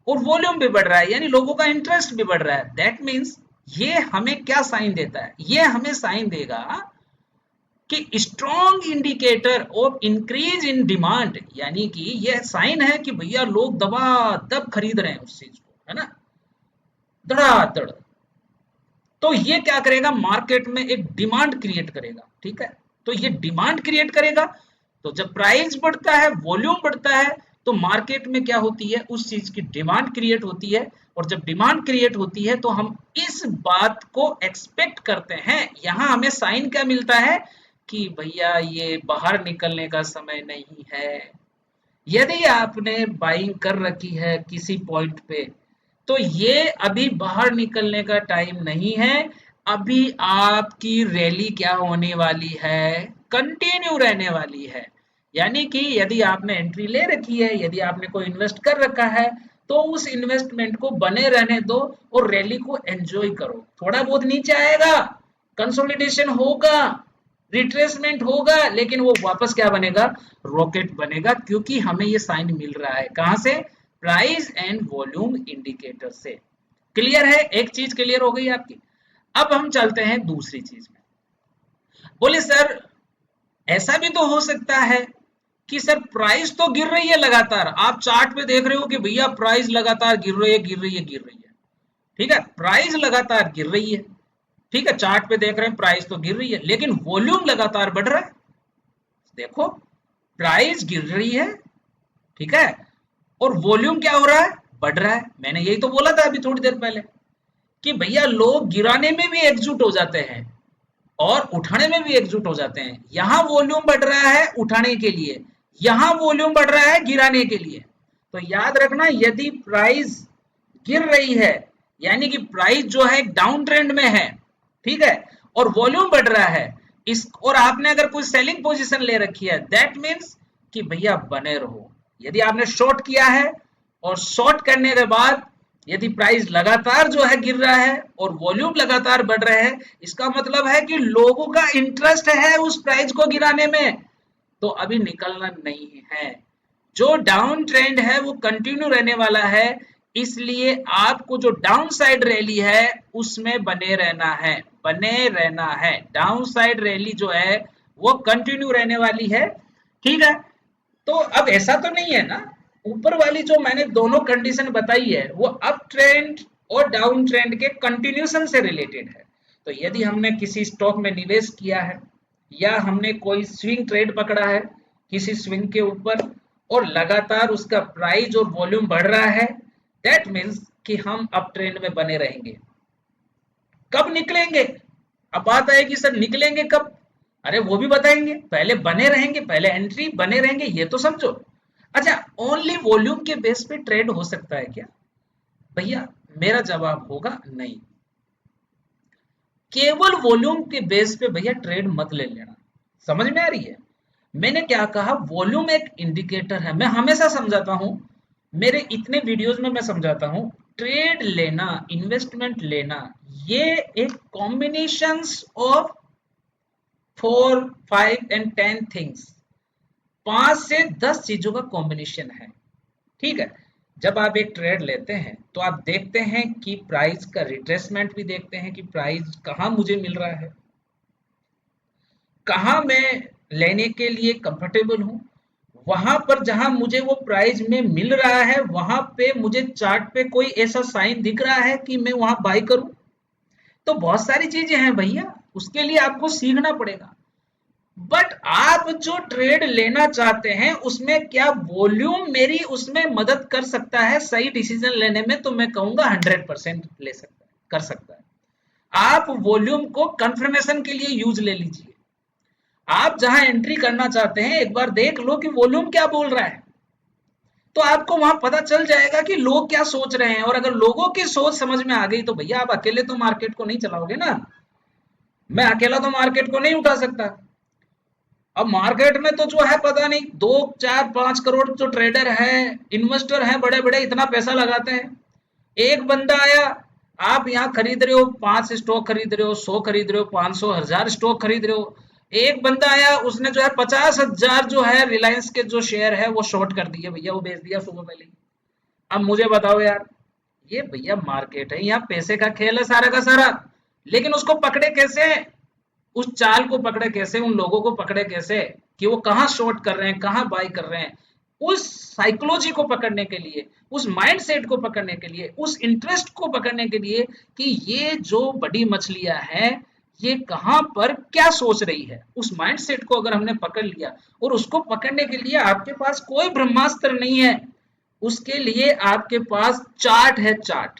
और वॉल्यूम भी बढ़ रहा है, यानी लोगों का इंटरेस्ट भी बढ़ रहा है। दैट मीन्स ये हमें क्या साइन देता है, ये हमें साइन देगा कि strong indicator of increase in demand, यानी कि यह साइन है कि भैया लोग दबा दब खरीद रहे हैं उस चीज को, है ना, धड़ाधड़। तो ये क्या करेगा, मार्केट में एक डिमांड क्रिएट करेगा, ठीक है। तो ये डिमांड क्रिएट करेगा, तो जब प्राइस बढ़ता है, वॉल्यूम बढ़ता है, तो मार्केट में क्या होती है, उस चीज की डिमांड क्रिएट होती है। और जब डिमांड क्रिएट होती है तो हम इस बात को एक्सपेक्ट करते हैं, यहां हमें साइन क्या मिलता है कि भैया ये बाहर निकलने का समय नहीं है। यदि आपने बाइंग कर रखी है किसी पॉइंट पे, तो ये अभी बाहर निकलने का टाइम नहीं है, अभी आपकी रैली क्या होने वाली है, कंटिन्यू रहने वाली है। यानी कि यदि आपने एंट्री ले रखी है, यदि आपने कोई इन्वेस्ट कर रखा है, तो उस इन्वेस्टमेंट को बने रहने दो और रैली को एंजॉय करो। थोड़ा बहुत नीचे आएगा, कंसोलिडेशन होगा, रिट्रेसमेंट होगा, लेकिन वो वापस क्या बनेगा, रॉकेट बनेगा, क्योंकि हमें ये साइन मिल रहा है कहां से, प्राइस एंड वॉल्यूम इंडिकेटर से। क्लियर है, एक चीज क्लियर हो गई आपकी। अब हम चलते हैं दूसरी चीज में। बोले सर ऐसा भी तो हो सकता है कि सर प्राइस तो गिर रही है लगातार, आप चार्ट पे देख रहे हो कि भैया प्राइस लगातार गिर रही है, गिर रही है, गिर रही है, ठीक है, प्राइस लगातार गिर रही है, ठीक है, चार्ट पे देख रहे हैं प्राइस तो गिर रही है, लेकिन वॉल्यूम लगातार बढ़ रहा है। देखो, प्राइस गिर रही है, ठीक है, और वॉल्यूम क्या हो रहा है, बढ़ रहा है। मैंने यही तो बोला था अभी थोड़ी देर पहले कि भैया लोग गिराने में भी एकजुट हो जाते हैं और उठाने में भी एकजुट हो जाते हैं। यहां वॉल्यूम बढ़ रहा है उठाने के लिए, यहां वॉल्यूम बढ़ रहा है गिराने के लिए। तो याद रखना, यदि प्राइस गिर रही है यानी कि प्राइस जो है डाउन ट्रेंड में है, ठीक है, और वॉल्यूम बढ़ रहा है, इस और आपने अगर कोई सेलिंग पोजीशन ले रखी है, दैट मीन्स कि भैया बने रहो। यदि आपने शॉर्ट किया है और शॉर्ट करने के बाद यदि प्राइस लगातार जो है गिर रहा है और वॉल्यूम लगातार बढ़ रहे हैं, इसका मतलब है कि लोगों का इंटरेस्ट है उस प्राइस को गिराने में, तो अभी निकलना नहीं है। जो डाउन ट्रेंड है वो कंटिन्यू रहने वाला है, इसलिए आपको जो डाउन साइड रैली है उसमें बने रहना है, बने रहना है। डाउन साइड रैली जो है वो कंटिन्यू रहने वाली है, ठीक है। तो अब ऐसा तो नहीं है ना, ऊपर वाली जो मैंने दोनों कंडीशन बताई है वो अप ट्रेंड और डाउन ट्रेंड के कंटिन्यूशन से रिलेटेड है। तो यदि हमने किसी स्टॉक में निवेश किया है या हमने कोई स्विंग ट्रेड पकड़ा है किसी स्विंग के ऊपर और लगातार उसका प्राइस और वॉल्यूम बढ़ रहा है, दैट मीन्स कि हम अप ट्रेंड में बने रहेंगे। कब निकलेंगे, अब बात आएगी सर निकलेंगे कब, अरे वो भी बताएंगे, पहले बने रहेंगे, पहले एंट्री बने रहेंगे, ये तो समझो। अच्छा, ओनली वॉल्यूम के बेस पे ट्रेड हो सकता है क्या, भैया मेरा जवाब होगा नहीं। केवल वॉल्यूम के बेस पे भैया ट्रेड मत ले लेना। समझ में आ रही है, मैंने क्या कहा, वॉल्यूम एक इंडिकेटर है। मैं हमेशा समझाता हूं, मेरे इतने वीडियोस में मैं समझाता हूं, ट्रेड लेना, इन्वेस्टमेंट लेना, ये एक कॉम्बिनेशंस ऑफ 4, 5 एंड 10 थिंग्स, 5 से 10 चीजों का कॉम्बिनेशन है, ठीक है। जब आप एक ट्रेड लेते हैं तो आप देखते हैं कि प्राइस का रिट्रेसमेंट भी देखते हैं कि प्राइस कहाँ मुझे मिल रहा है, कहाँ मैं लेने के लिए कंफर्टेबल हूँ, वहां पर जहां मुझे वो प्राइस में मिल रहा है वहां पे मुझे चार्ट पे कोई ऐसा साइन दिख रहा है कि मैं वहां बाई करूं। तो बहुत सारी चीजें हैं भैया, उसके लिए आपको सीखना पड़ेगा। बट आप जो ट्रेड लेना चाहते हैं उसमें क्या वॉल्यूम मेरी उसमें मदद कर सकता है सही डिसीजन लेने में, तो मैं कहूंगा 100% ले सकता है, कर सकता है। आप वॉल्यूम को कंफर्मेशन के लिए यूज ले लीजिए। आप जहां एंट्री करना चाहते हैं एक बार देख लो कि वॉल्यूम क्या बोल रहा है, तो आपको वहां पता चल जाएगा कि लोग क्या सोच रहे हैं। और अगर लोगों की सोच समझ में आ गई तो भैया आप अकेले तो मार्केट को नहीं चलाओगे ना, मैं अकेला तो मार्केट को नहीं उठा सकता। अब मार्केट में तो जो है पता नहीं 2, 4, 5 करोड़ जो ट्रेडर हैं, इन्वेस्टर हैं बड़े बड़े, इतना पैसा लगाते हैं। एक बंदा आया, आप यहाँ खरीद रहे हो 5 स्टॉक खरीद रहे हो, 100 खरीद रहे हो, 500, 1000 स्टॉक खरीद रहे हो। एक बंदा आया उसने जो है 50,000 जो है रिलायंस के जो शेयर है वो शॉर्ट कर दिए भैया, वो बेच दिया सुबह पहले। अब मुझे बताओ यार, ये भैया मार्केट है, यहाँ पैसे का खेल है सारा का सारा, लेकिन उसको पकड़े कैसे, उस चाल को पकड़े कैसे, उन लोगों को पकड़े कैसे कि वो कहाँ शॉर्ट कर रहे हैं कहाँ बाई कर रहे हैं। उस साइकोलॉजी को पकड़ने के लिए, उस माइंड सेट को पकड़ने के लिए, उस इंटरेस्ट को पकड़ने के लिए कि ये जो बड़ी मछलियां हैं ये कहाँ पर क्या सोच रही है, उस माइंड सेट को अगर हमने पकड़ लिया, और उसको पकड़ने के लिए आपके पास कोई ब्रह्मास्त्र नहीं है, उसके लिए आपके पास चार्ट है। चार्ट,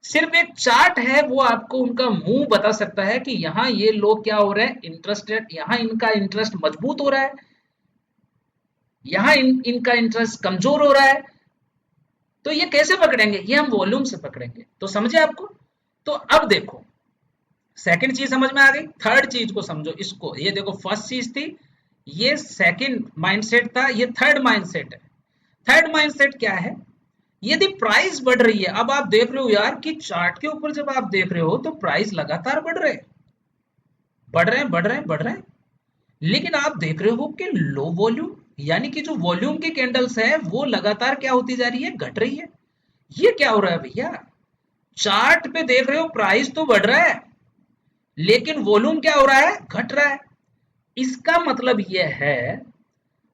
सिर्फ एक चार्ट है, वो आपको उनका मुंह बता सकता है कि यहाँ ये लोग क्या हो रहे हैं, इंटरेस्टेड, यहाँ इनका इंटरेस्ट मजबूत हो रहा है, यहाँ इनका इंटरेस्ट कमजोर हो रहा है। तो ये कैसे पकड़ेंगे, ये हम वॉल्यूम से पकड़ेंगे। तो समझे आपको। तो अब देखो, सेकंड चीज समझ में आ गई, थर्ड चीज को समझो। इसको ये देखो, फर्स्ट चीज थी ये सेकंड माइंडसेट था, ये थर्ड माइंडसेट है। थर्ड माइंडसेट क्या है? यदि प्राइस बढ़ रही है, अब आप देख रहे हो यार कि चार्ट के ऊपर जब आप देख रहे हो तो प्राइस लगातार बढ़ रहे हैं, बढ़ रहे हैं, बढ़ रहे हैं, बढ़ रहे हैं, लेकिन आप देख रहे हो कि लो वॉल्यूम, यानी कि जो वॉल्यूम की कैंडल्स है वो लगातार क्या होती जा रही है, घट रही है। ये क्या हो रहा है भैया? चार्ट पे देख रहे हो प्राइस तो बढ़ रहा है, लेकिन वॉल्यूम क्या हो रहा है, घट रहा है। इसका मतलब यह है,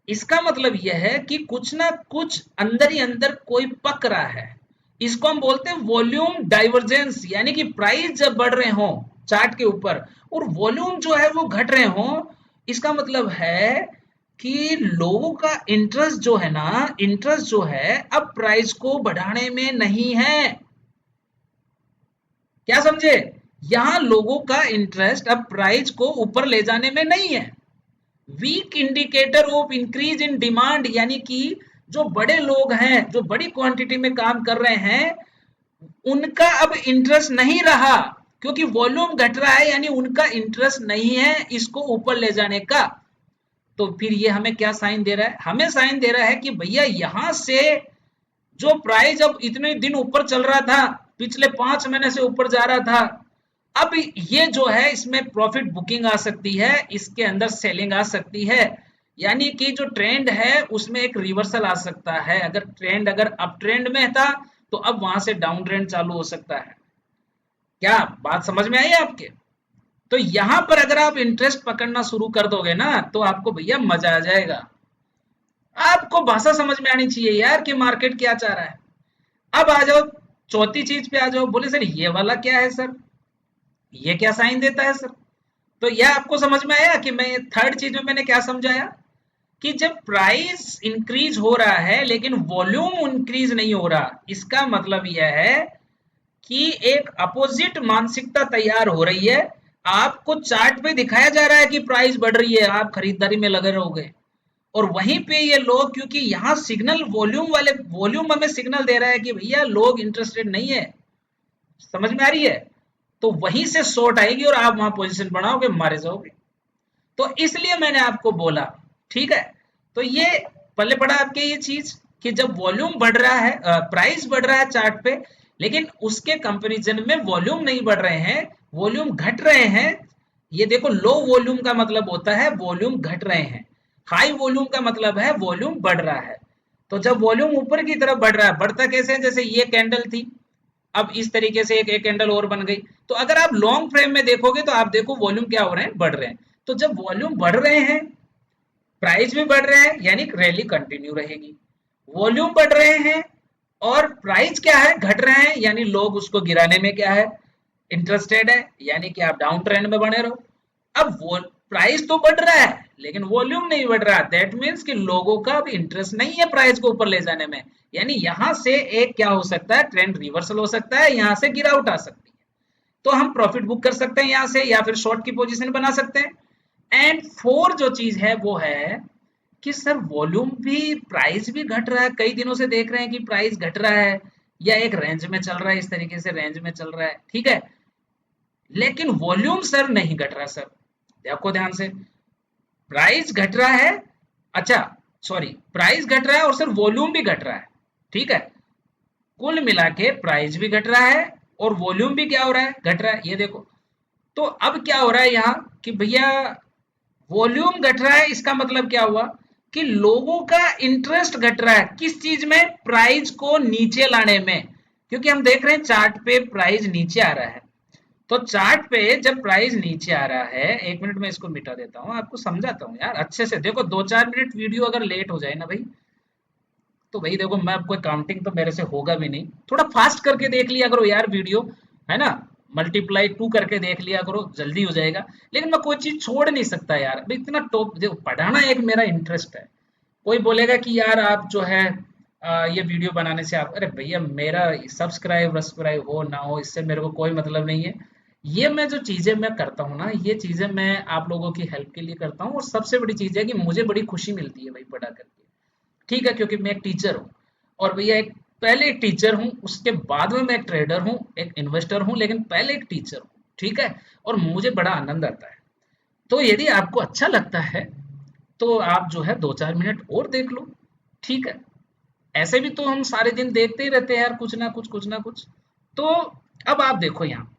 इसका मतलब यह है कि कुछ ना कुछ अंदर ही अंदर कोई पक रहा है। इसको हम बोलते हैं वॉल्यूम डाइवर्जेंस, यानी कि प्राइस जब बढ़ रहे हो चार्ट के ऊपर और वॉल्यूम जो है वो घट रहे हो, इसका मतलब है कि लोगों का इंटरेस्ट जो है ना, इंटरेस्ट जो है अब प्राइस को बढ़ाने में नहीं है। क्या समझे? यहां लोगों का इंटरेस्ट अब प्राइस को ऊपर ले जाने में नहीं है। Weak indicator of increase in demand, यानी कि जो बड़े लोग हैं, जो बड़ी क्वांटिटी में काम कर रहे हैं, उनका अब इंटरेस्ट नहीं रहा, क्योंकि वॉल्यूम घट रहा है, यानी उनका इंटरेस्ट नहीं है इसको ऊपर ले जाने का। तो फिर ये हमें क्या साइन दे रहा है? हमें साइन दे रहा है कि भैया यहां से जो प्राइस अब इतने दिन ऊपर चल रहा था, पिछले 5 महीने से ऊपर जा रहा था, अब ये जो है इसमें प्रॉफिट बुकिंग आ सकती है, इसके अंदर सेलिंग आ सकती है, यानी कि जो ट्रेंड है उसमें एक रिवर्सल आ सकता है। अगर ट्रेंड अगर अप ट्रेंड में था तो अब वहां से डाउन ट्रेंड चालू हो सकता है। क्या बात समझ में आई आपके? तो यहां पर अगर आप इंटरेस्ट पकड़ना शुरू कर दोगे ना तो आपको भैया मजा आ जाएगा। आपको भाषा समझ में आनी चाहिए यार कि मार्केट क्या चाह रहा है। अब आ जाओ चौथी चीज पे आ जाओ, बोले सर ये वाला क्या है सर, ये क्या साइन देता है सर? तो यह आपको समझ में आया कि मैं थर्ड चीज में मैंने क्या समझाया, कि जब प्राइस इंक्रीज हो रहा है लेकिन वॉल्यूम इंक्रीज नहीं हो रहा, इसका मतलब यह है कि एक अपोजिट मानसिकता तैयार हो रही है। आपको चार्ट पे दिखाया जा रहा है कि प्राइस बढ़ रही है, आप खरीदारी में लगे रहोगे, और वहीं पे ये लोग, क्योंकि यहाँ सिग्नल वॉल्यूम वाले, वॉल्यूम हमें सिग्नल दे रहा है कि भैया लोग इंटरेस्टेड नहीं है, समझ में आ रही है? तो वहीं से शॉर्ट आएगी और आप वहां पोजीशन बनाओगे, मारे जाओगे। तो इसलिए मैंने आपको बोला, ठीक है? तो ये पल्ले पड़ा आपके ये चीज कि जब वॉल्यूम बढ़ रहा है, प्राइस बढ़ रहा है चार्ट पे, लेकिन उसके कंपैरिजन में वॉल्यूम नहीं बढ़ रहे हैं, वॉल्यूम घट रहे हैं। ये देखो, लो वॉल्यूम का मतलब होता है वॉल्यूम घट रहे हैं, हाई वॉल्यूम का मतलब है वॉल्यूम बढ़ रहा है। तो जब वॉल्यूम ऊपर की तरफ बढ़ रहा है, बढ़ता कैसे है? जैसे ये कैंडल थी, अब इस तरीके से एक कैंडल और बन गई, तो अगर आप लॉन्ग फ्रेम में देखोगे तो आप देखो वॉल्यूम क्या हो रहे हैं, बढ़ रहे हैं। तो जब वॉल्यूम बढ़ रहे हैं, प्राइस भी बढ़ रहे हैं, यानी रैली कंटिन्यू रहेगी। वॉल्यूम बढ़ रहे हैं और प्राइस क्या है, घट रहे हैं, यानी लोग उसको गिराने में क्या है, इंटरेस्टेड है, यानी कि आप डाउन ट्रेंड में बने रहो। अब वो प्राइस तो बढ़ रहा है लेकिन वॉल्यूम नहीं बढ़ रहा, दैट मीन्स कि लोगों का अब इंटरेस्ट नहीं है प्राइस को ऊपर ले जाने में, यानी यहां से एक क्या हो सकता है, ट्रेंड रिवर्सल हो सकता है, यहां से गिरावट आ सकती है। तो हम प्रॉफिट बुक कर सकते हैं यहां से, या फिर शॉर्ट की पोजीशन बना सकते हैं। एंड फोर जो चीज है वो है कि सर वॉल्यूम भी, प्राइस भी घट रहा है, कई दिनों से देख रहे हैं कि प्राइस घट रहा है या एक रेंज में चल रहा है, इस तरीके से रेंज में चल रहा है, ठीक है, लेकिन वॉल्यूम सर नहीं घट रहा सर। देखो ध्यान से, प्राइस घट रहा है, अच्छा सॉरी, प्राइस घट रहा है और सर वॉल्यूम भी घट रहा है, ठीक है, कुल मिला के प्राइस भी घट रहा है और वॉल्यूम भी क्या हो रहा है, घट रहा है, ये देखो। तो अब क्या हो रहा है यहाँ कि भैया वॉल्यूम घट रहा है, इसका मतलब क्या हुआ कि लोगों का इंटरेस्ट घट रहा है किस चीज में, प्राइस को नीचे लाने में, क्योंकि हम देख रहे हैं चार्ट पे प्राइस नीचे आ रहा है। तो चार्ट पे जब प्राइस नीचे आ रहा है, 1 मिनट में इसको मिटा देता हूँ, आपको समझाता हूँ यार अच्छे से, देखो 2-4 मिनट वीडियो अगर लेट हो जाए ना भाई, तो भाई देखो मैं आपको काउंटिंग तो मेरे से होगा भी नहीं, थोड़ा फास्ट करके देख लिया करो यार वीडियो, है ना, मल्टीप्लाई 2 करके देख लिया करो, जल्दी हो जाएगा। लेकिन मैं कोई चीज छोड़ नहीं सकता यार, भाई इतना टॉप देखो, पढ़ाना एक मेरा इंटरेस्ट है। कोई बोलेगा कि यार आप जो है ये वीडियो बनाने से आप, अरे भैया मेरा सब्सक्राइब वब्सक्राइब हो ना हो इससे मेरे को कोई मतलब नहीं है। ये मैं जो चीजें मैं करता हूँ ना, ये चीजें मैं आप लोगों की हेल्प के लिए करता हूँ, और सबसे बड़ी चीज है कि मुझे बड़ी खुशी मिलती है भाई पढ़ा करके, ठीक है, क्योंकि मैं एक टीचर हूँ, और भैया एक, पहले एक टीचर हूँ, उसके बाद में मैं एक ट्रेडर हूँ, एक इन्वेस्टर हूँ, लेकिन पहले एक टीचर हूँ, ठीक है, और मुझे बड़ा आनंद आता है। तो यदि आपको अच्छा लगता है तो आप जो है 2-4 मिनट और देख लो, ठीक है। ऐसे भी तो हम सारे दिन देखते ही रहते हैं यार, कुछ ना कुछ कुछ ना कुछ। तो अब आप देखो यहाँ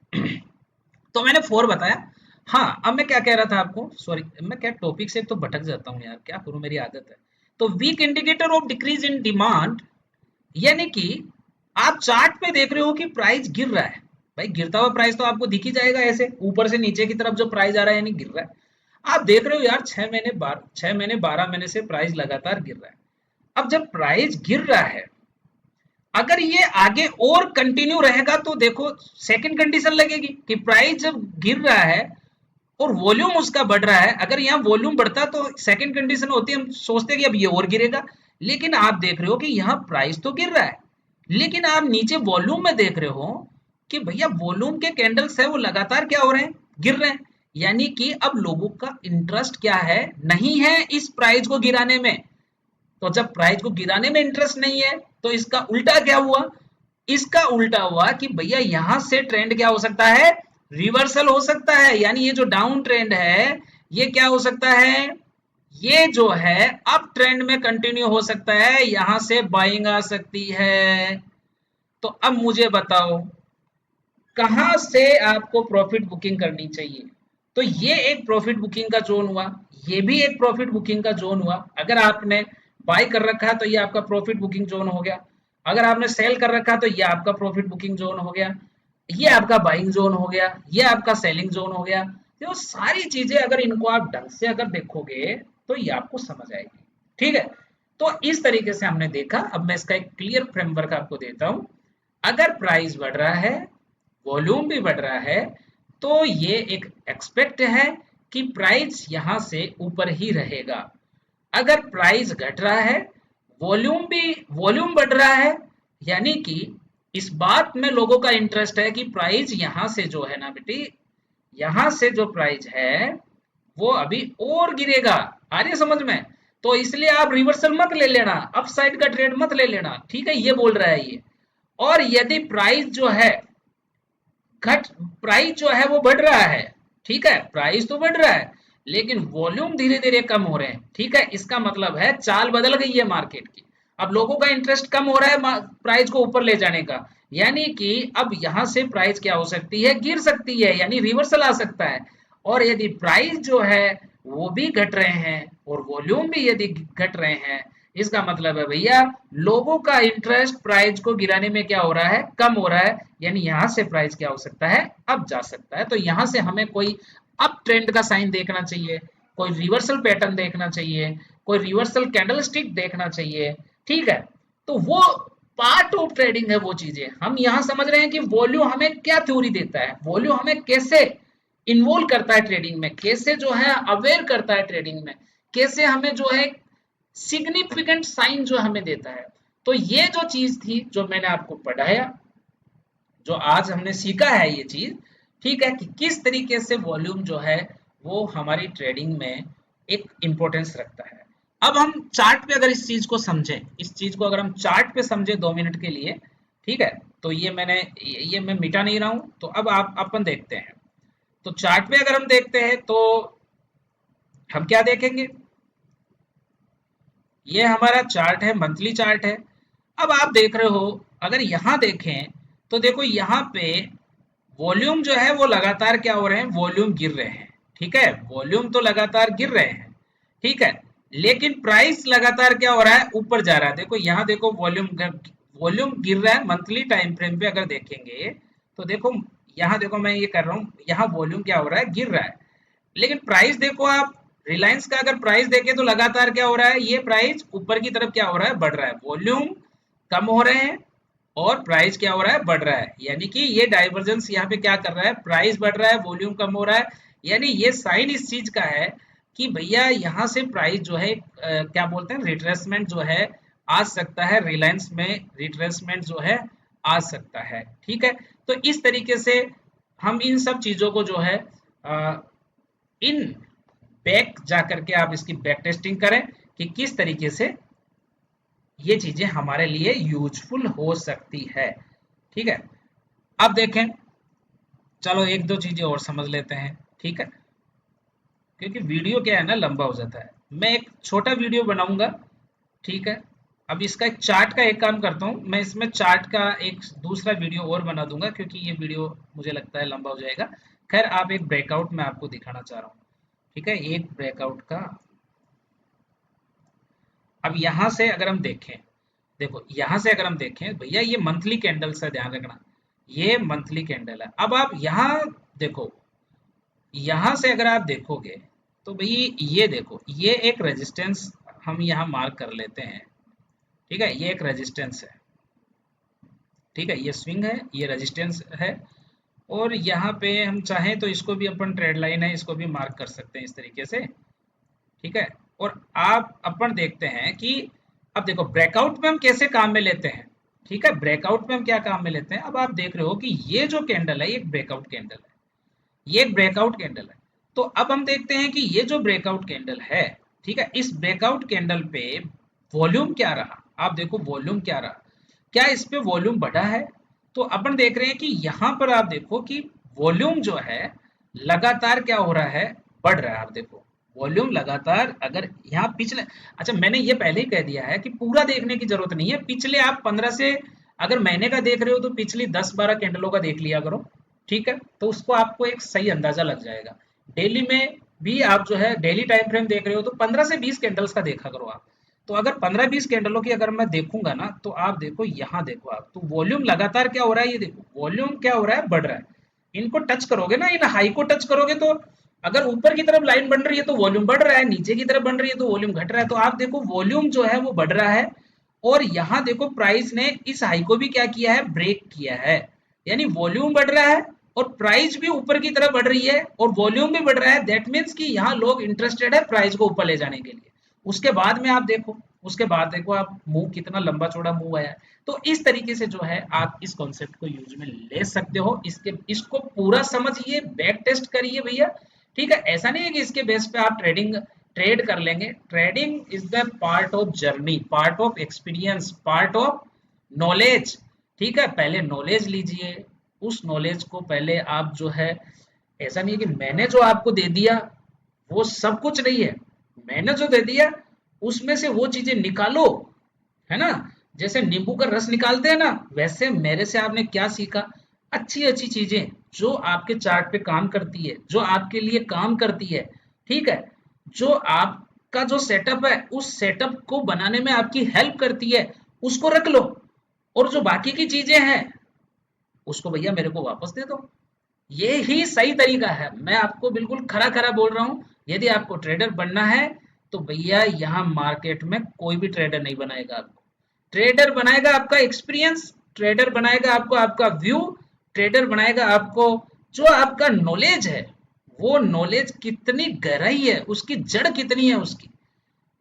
तो मैंने 4 बताया। हाँ, अब मैं क्या कह रहा था आपको, सॉरी मैं क्या टॉपिक से तो भटक जाता हूँ यार, क्या करूँ मेरी आदत है। तो weak indicator of decrease in demand, यानी कि आप चार्ट पे देख रहे हो कि प्राइस गिर रहा है। भाई गिरता हुआ प्राइस तो आपको दिख ही जाएगा, ऐसे ऊपर से नीचे की तरफ जो प्राइस आ रहा है यानी गिर रहा है। आप देख रहे हो यार 6 महीने 12 महीने से प्राइस लगातार गिर रहा है। अब जब प्राइस गिर रहा है, अगर ये आगे और कंटिन्यू रहेगा तो देखो सेकंड कंडीशन लगेगी कि प्राइस जब गिर रहा है और वॉल्यूम उसका बढ़ रहा है, अगर यहाँ वॉल्यूम बढ़ता तो सेकंड कंडीशन होती है, हम सोचते हैं कि अब ये और गिरेगा। लेकिन आप देख रहे हो कि यहाँ प्राइस तो गिर रहा है, लेकिन आप नीचे वॉल्यूम में देख रहे हो कि भैया वॉल्यूम के कैंडल्स है वो लगातार क्या हो रहे हैं, गिर रहे हैं। यानी कि अब लोगों का इंटरेस्ट क्या है, नहीं है इस प्राइस को गिराने में। तो जब प्राइस को गिराने में इंटरेस्ट नहीं है तो इसका उल्टा क्या हुआ, इसका उल्टा हुआ कि भैया यहां से ट्रेंड क्या हो सकता है, रिवर्सल हो सकता है। यानी ये जो डाउन ट्रेंड है ये क्या हो सकता है, ये जो है अप ट्रेंड में कंटिन्यू हो सकता है, यहां से बाइंग आ सकती है। तो अब मुझे बताओ कहां से आपको प्रॉफिट बुकिंग करनी चाहिए। तो ये एक प्रॉफिट बुकिंग का जोन हुआ, ये भी एक प्रॉफिट बुकिंग का जोन हुआ। अगर आपने बाय कर रखा है तो ये आपका प्रॉफिट बुकिंग जोन हो गया, अगर आपने सेल कर रखा है तो ये आपका प्रॉफिट बुकिंग जोन हो गया, ये आपका बाइंग जोन हो गया, ये आपका सेलिंग जोन हो गया। तो सारी चीजें अगर इनको आप ढंग से अगर देखोगे तो ये आपको समझ आएगी, ठीक है। तो इस तरीके से हमने देखा। अब मैं इसका एक क्लियर फ्रेमवर्क आपको देता हूं। अगर प्राइस बढ़ रहा है, वॉल्यूम भी बढ़ रहा है, तो ये एक एक्सपेक्ट है कि प्राइस यहां से ऊपर ही रहेगा। अगर प्राइस घट रहा है, वॉल्यूम बढ़ रहा है, यानी कि इस बात में लोगों का इंटरेस्ट है कि प्राइस यहां से जो है ना बेटी, यहां से जो प्राइस है वो अभी और गिरेगा। आ रही है समझ में। तो इसलिए आप रिवर्सल मत ले लेना, अपसाइड का ट्रेड मत ले लेना, ठीक है, ये बोल रहा है ये। और यदि प्राइस जो है घट प्राइस जो है वो बढ़ रहा है, ठीक है, प्राइस तो बढ़ रहा है लेकिन वॉल्यूम धीरे धीरे कम हो रहे हैं, ठीक है, इसका मतलब है चाल बदल गई है मार्केट की। अब लोगों का इंटरेस्ट कम हो रहा है प्राइस को ऊपर ले जाने का, यानी कि अब यहां से प्राइस क्या हो सकती है, गिर सकती है, यानी रिवर्सल आ सकता है। और यदि प्राइस जो है वो भी घट रहे हैं और वॉल्यूम भी यदि घट रहे हैं, इसका मतलब है भैया लोगों का इंटरेस्ट प्राइस को गिराने में क्या हो रहा है, कम हो रहा है। यानी यहां से प्राइस क्या हो सकता है, अब जा सकता है। तो यहां से हमें कोई अप ट्रेंड का साइन देखना चाहिए, कोई रिवर्सल पैटर्न देखना चाहिए, कोई रिवर्सल कैंडलस्टिक देखना चाहिए, ठीक है। तो वो पार्ट ऑफ ट्रेडिंग है, वो चीजें हम यहां समझ रहे हैं कि वॉल्यूम हमें क्या थ्योरी देता है, वॉल्यूम हमें कैसे इन्वॉल्व करता है ट्रेडिंग में, कैसे जो है अवेयर करता है ट्रेडिंग में, कैसे हमें जो है सिग्निफिकेंट साइन जो हमें देता है। तो ये जो चीज थी जो मैंने आपको पढ़ाया, जो आज हमने सीखा है ये चीज, ठीक है, कि किस तरीके से वॉल्यूम जो है वो हमारी ट्रेडिंग में एक इंपॉर्टेंस रखता है। अब हम चार्ट पे अगर इस चीज को समझें, इस चीज को अगर हम चार्ट पे समझें 2 मिनट के लिए, ठीक है, तो ये मैं मिटा नहीं रहा हूं, तो अब आप अपन देखते हैं। तो चार्ट पे अगर हम देखते हैं तो हम क्या देखेंगे, ये हमारा चार्ट है, मंथली चार्ट है। अब आप देख रहे हो, अगर यहां देखें तो देखो यहाँ पे वॉल्यूम जो है वो लगातार क्या हो रहे हैं, वॉल्यूम गिर रहे हैं, ठीक है, वॉल्यूम तो लगातार गिर रहे हैं, ठीक है। लेकिन प्राइस लगातार क्या हो रहा है, ऊपर जा रहा है। देखो यहाँ देखो वॉल्यूम गिर रहा है, मंथली टाइम फ्रेम पे अगर देखेंगे तो देखो यहाँ देखो, मैं ये कर रहा हूँ, यहाँ वॉल्यूम क्या हो रहा है, गिर रहा है। लेकिन प्राइस देखो आप, रिलायंस का अगर प्राइस देखें तो लगातार क्या हो रहा है, ये प्राइस ऊपर की तरफ क्या हो रहा है, बढ़ रहा है, वॉल्यूम कम हो रहे हैं और प्राइस क्या हो रहा है, बढ़ रहा है। यानी कि ये डाइवर्जेंस यहाँ पे क्या कर रहा है, प्राइस बढ़ रहा है, वॉल्यूम कम हो रहा है। यानी ये साइन इस चीज का है कि भैया यहाँ से प्राइस जो है क्या बोलते हैं, रिट्रेसमेंट जो है आ सकता है, रिलायंस में रिट्रेसमेंट जो है आ सकता है, ठीक है। तो इस तरीके से हम इन सब चीजों को जो है इन बैक जा करके आप इसकी बैक टेस्टिंग करें कि किस तरीके से ये चीजें हमारे लिए यूजफुल हो सकती है, ठीक है। अब देखें, चलो एक दो चीजें और समझ लेते हैं, ठीक है, क्योंकि वीडियो क्या है ना लंबा हो जाता है। मैं एक छोटा वीडियो बनाऊंगा, ठीक है। अब इसका एक चार्ट का एक काम करता हूँ, मैं इसमें चार्ट का एक दूसरा वीडियो और बना दूंगा, क्योंकि ये वीडियो मुझे लगता है लंबा हो जाएगा। खैर, आप एक ब्रेकआउट मैं आपको दिखाना चाह रहा हूँ, ठीक है, एक ब्रेकआउट का। अब यहाँ से अगर हम देखें, देखो यहाँ से अगर हम देखें भैया, ये मंथली कैंडल से ध्यान रखना, ये मंथली कैंडल है। अब आप यहाँ देखो, यहाँ से अगर आप देखोगे तो भाई ये देखो, ये एक रेजिस्टेंस हम यहाँ मार्क कर लेते हैं, ठीक है, ये एक रेजिस्टेंस है, ठीक है, ये स्विंग है, ये रेजिस्टेंस है। और यहाँ पे हम चाहें तो इसको भी अपन ट्रेड लाइन है, इसको भी मार्क कर सकते हैं इस तरीके से, ठीक है। और आप अपन देखते हैं कि अब देखो ब्रेकआउट में हम कैसे काम में लेते हैं, ठीक है, ब्रेकआउट में हम क्या काम में लेते हैं। अब आप देख रहे हो कि ये जो कैंडल है, ये एक ब्रेकआउट कैंडल है, ये एक ब्रेकआउट कैंडल है। तो अब हम देखते हैं कि ये जो ब्रेकआउट कैंडल है, ठीक है, इस ब्रेकआउट कैंडल पे वॉल्यूम क्या रहा। आप देखो वॉल्यूम क्या रहा, क्या इस पे वॉल्यूम बढ़ा है। तो अपन देख रहे हैं कि यहाँ पर आप देखो कि वॉल्यूम जो है लगातार क्या हो रहा है, बढ़ रहा है। आप देखो वॉल्यूम लगातार, अगर यहाँ पिछले, अच्छा मैंने ये पहले ही कह दिया है कि पूरा देखने की जरूरत नहीं है, पिछले आप 15 से, अगर महीने का देख रहे हो तो पिछली 10-12 कैंडलों का देख लिया करो, ठीक है, तो उसको आपको एक सही अंदाजा लग जाएगा। डेली में भी आप जो है डेली टाइम फ्रेम देख रहे हो तो 15 से 20 कैंडल्स का देखा करो आप। तो अगर 15-20 कैंडलों की अगर मैं देखूंगा ना, तो आप देखो यहाँ देखो आप, तो वॉल्यूम लगातार क्या हो रहा है, ये देखो वॉल्यूम क्या हो रहा है, बढ़ रहा है। इनको टच करोगे ना, इन हाई को टच करोगे तो अगर ऊपर की तरफ लाइन बन रही है तो वॉल्यूम बढ़ रहा है, नीचे की तरफ बन रही है तो वॉल्यूम घट रहा है। तो आप देखो वॉल्यूम जो है वो बढ़ रहा है। और यहाँ देखो प्राइस ने इस हाई को भी क्या किया है, ब्रेक किया है। यानी वॉल्यूम बढ़ रहा है और प्राइस भी ऊपर की तरफ बढ़ रही है और वॉल्यूम भी बढ़ रहा है। दैट मीन्स कि यहाँ लोग इंटरेस्टेड है प्राइस को ऊपर ले जाने के लिए। उसके बाद में आप देखो, उसके बाद देखो आप मूव कितना लंबा चौड़ा मूव आया है। तो इस तरीके से जो है आप इस कॉन्सेप्ट को यूज में ले सकते हो। इसके इसको पूरा समझिए, बैक टेस्ट करिए भैया, ठीक है। ऐसा नहीं है कि इसके बेस पे आप ट्रेड कर लेंगे। Trading is the part of journey, part of experience, part of knowledge, ठीक है। पहले नॉलेज लीजिए, उस नॉलेज को पहले आप जो है, ऐसा नहीं है कि मैंने जो आपको दे दिया वो सब कुछ नहीं है। मैंने जो दे दिया उसमें से वो चीजें निकालो, है ना। जैसे नींबू का रस निकालते हैं ना, वैसे मेरे से आपने क्या सीखा, अच्छी अच्छी चीजें जो आपके चार्ट पे काम करती है, जो आपके लिए काम करती है, ठीक है, जो आपका जो सेटअप है उस सेटअप को बनाने में आपकी हेल्प करती है, उसको रख लो। और जो बाकी की चीजें हैं उसको भैया मेरे को वापस दे दो। ये ही सही तरीका है, मैं आपको बिल्कुल खरा खरा बोल रहा हूँ। यदि आपको ट्रेडर बनना है तो भैया यहाँ मार्केट में कोई भी ट्रेडर नहीं बनाएगा आपको। ट्रेडर बनाएगा आपका एक्सपीरियंस, ट्रेडर बनाएगा आपको आपका व्यू, ट्रेडर बनाएगा आपको जो आपका नॉलेज है, वो नॉलेज कितनी गहराई है, उसकी जड़ कितनी है उसकी।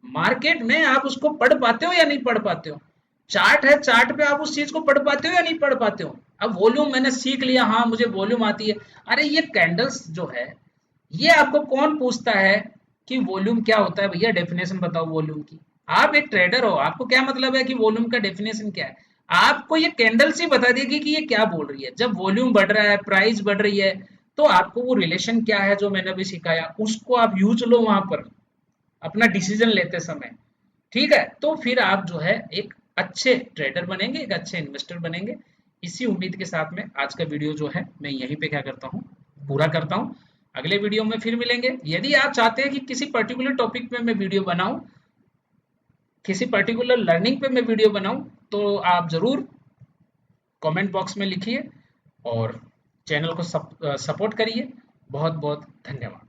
मार्केट में आप उसको पढ़ पाते हो या नहीं पढ़ पाते हो। चार्ट है, चार्ट पे आप उस चीज को पढ़ पाते हो या नहीं पढ़ पाते हो। अब वॉल्यूम मैंने सीख लिया, हाँ मुझे वॉल्यूम आती है। अरे ये कैंडल्स जो है, ये आपको कौन पूछता है कि वॉल्यूम क्या होता है, भैया डेफिनेशन बताओ वॉल्यूम की। आप एक ट्रेडर हो, आपको क्या मतलब है कि वॉल्यूम का डेफिनेशन क्या है। आपको ये कैंडल्स ही बता देगी कि ये क्या बोल रही है। जब वॉल्यूम बढ़ रहा है, प्राइस बढ़ रही है, तो आपको वो रिलेशन क्या है जो मैंने अभी सिखाया, उसको आप यूज लो वहां पर अपना डिसीजन लेते समय, ठीक है। तो फिर आप जो है एक अच्छे ट्रेडर बनेंगे, एक अच्छे इन्वेस्टर बनेंगे। इसी उम्मीद के साथ में आज का वीडियो जो है मैं यहीं पे क्या करता हूँ, पूरा करता हूँ। अगले वीडियो में फिर मिलेंगे। यदि आप चाहते हैं कि किसी पर्टिकुलर टॉपिक पे मैं वीडियो बनाऊं, किसी पर्टिकुलर लर्निंग पे मैं वीडियो बनाऊं, तो आप जरूर कमेंट बॉक्स में लिखिए और चैनल को सपोर्ट करिए। बहुत बहुत धन्यवाद।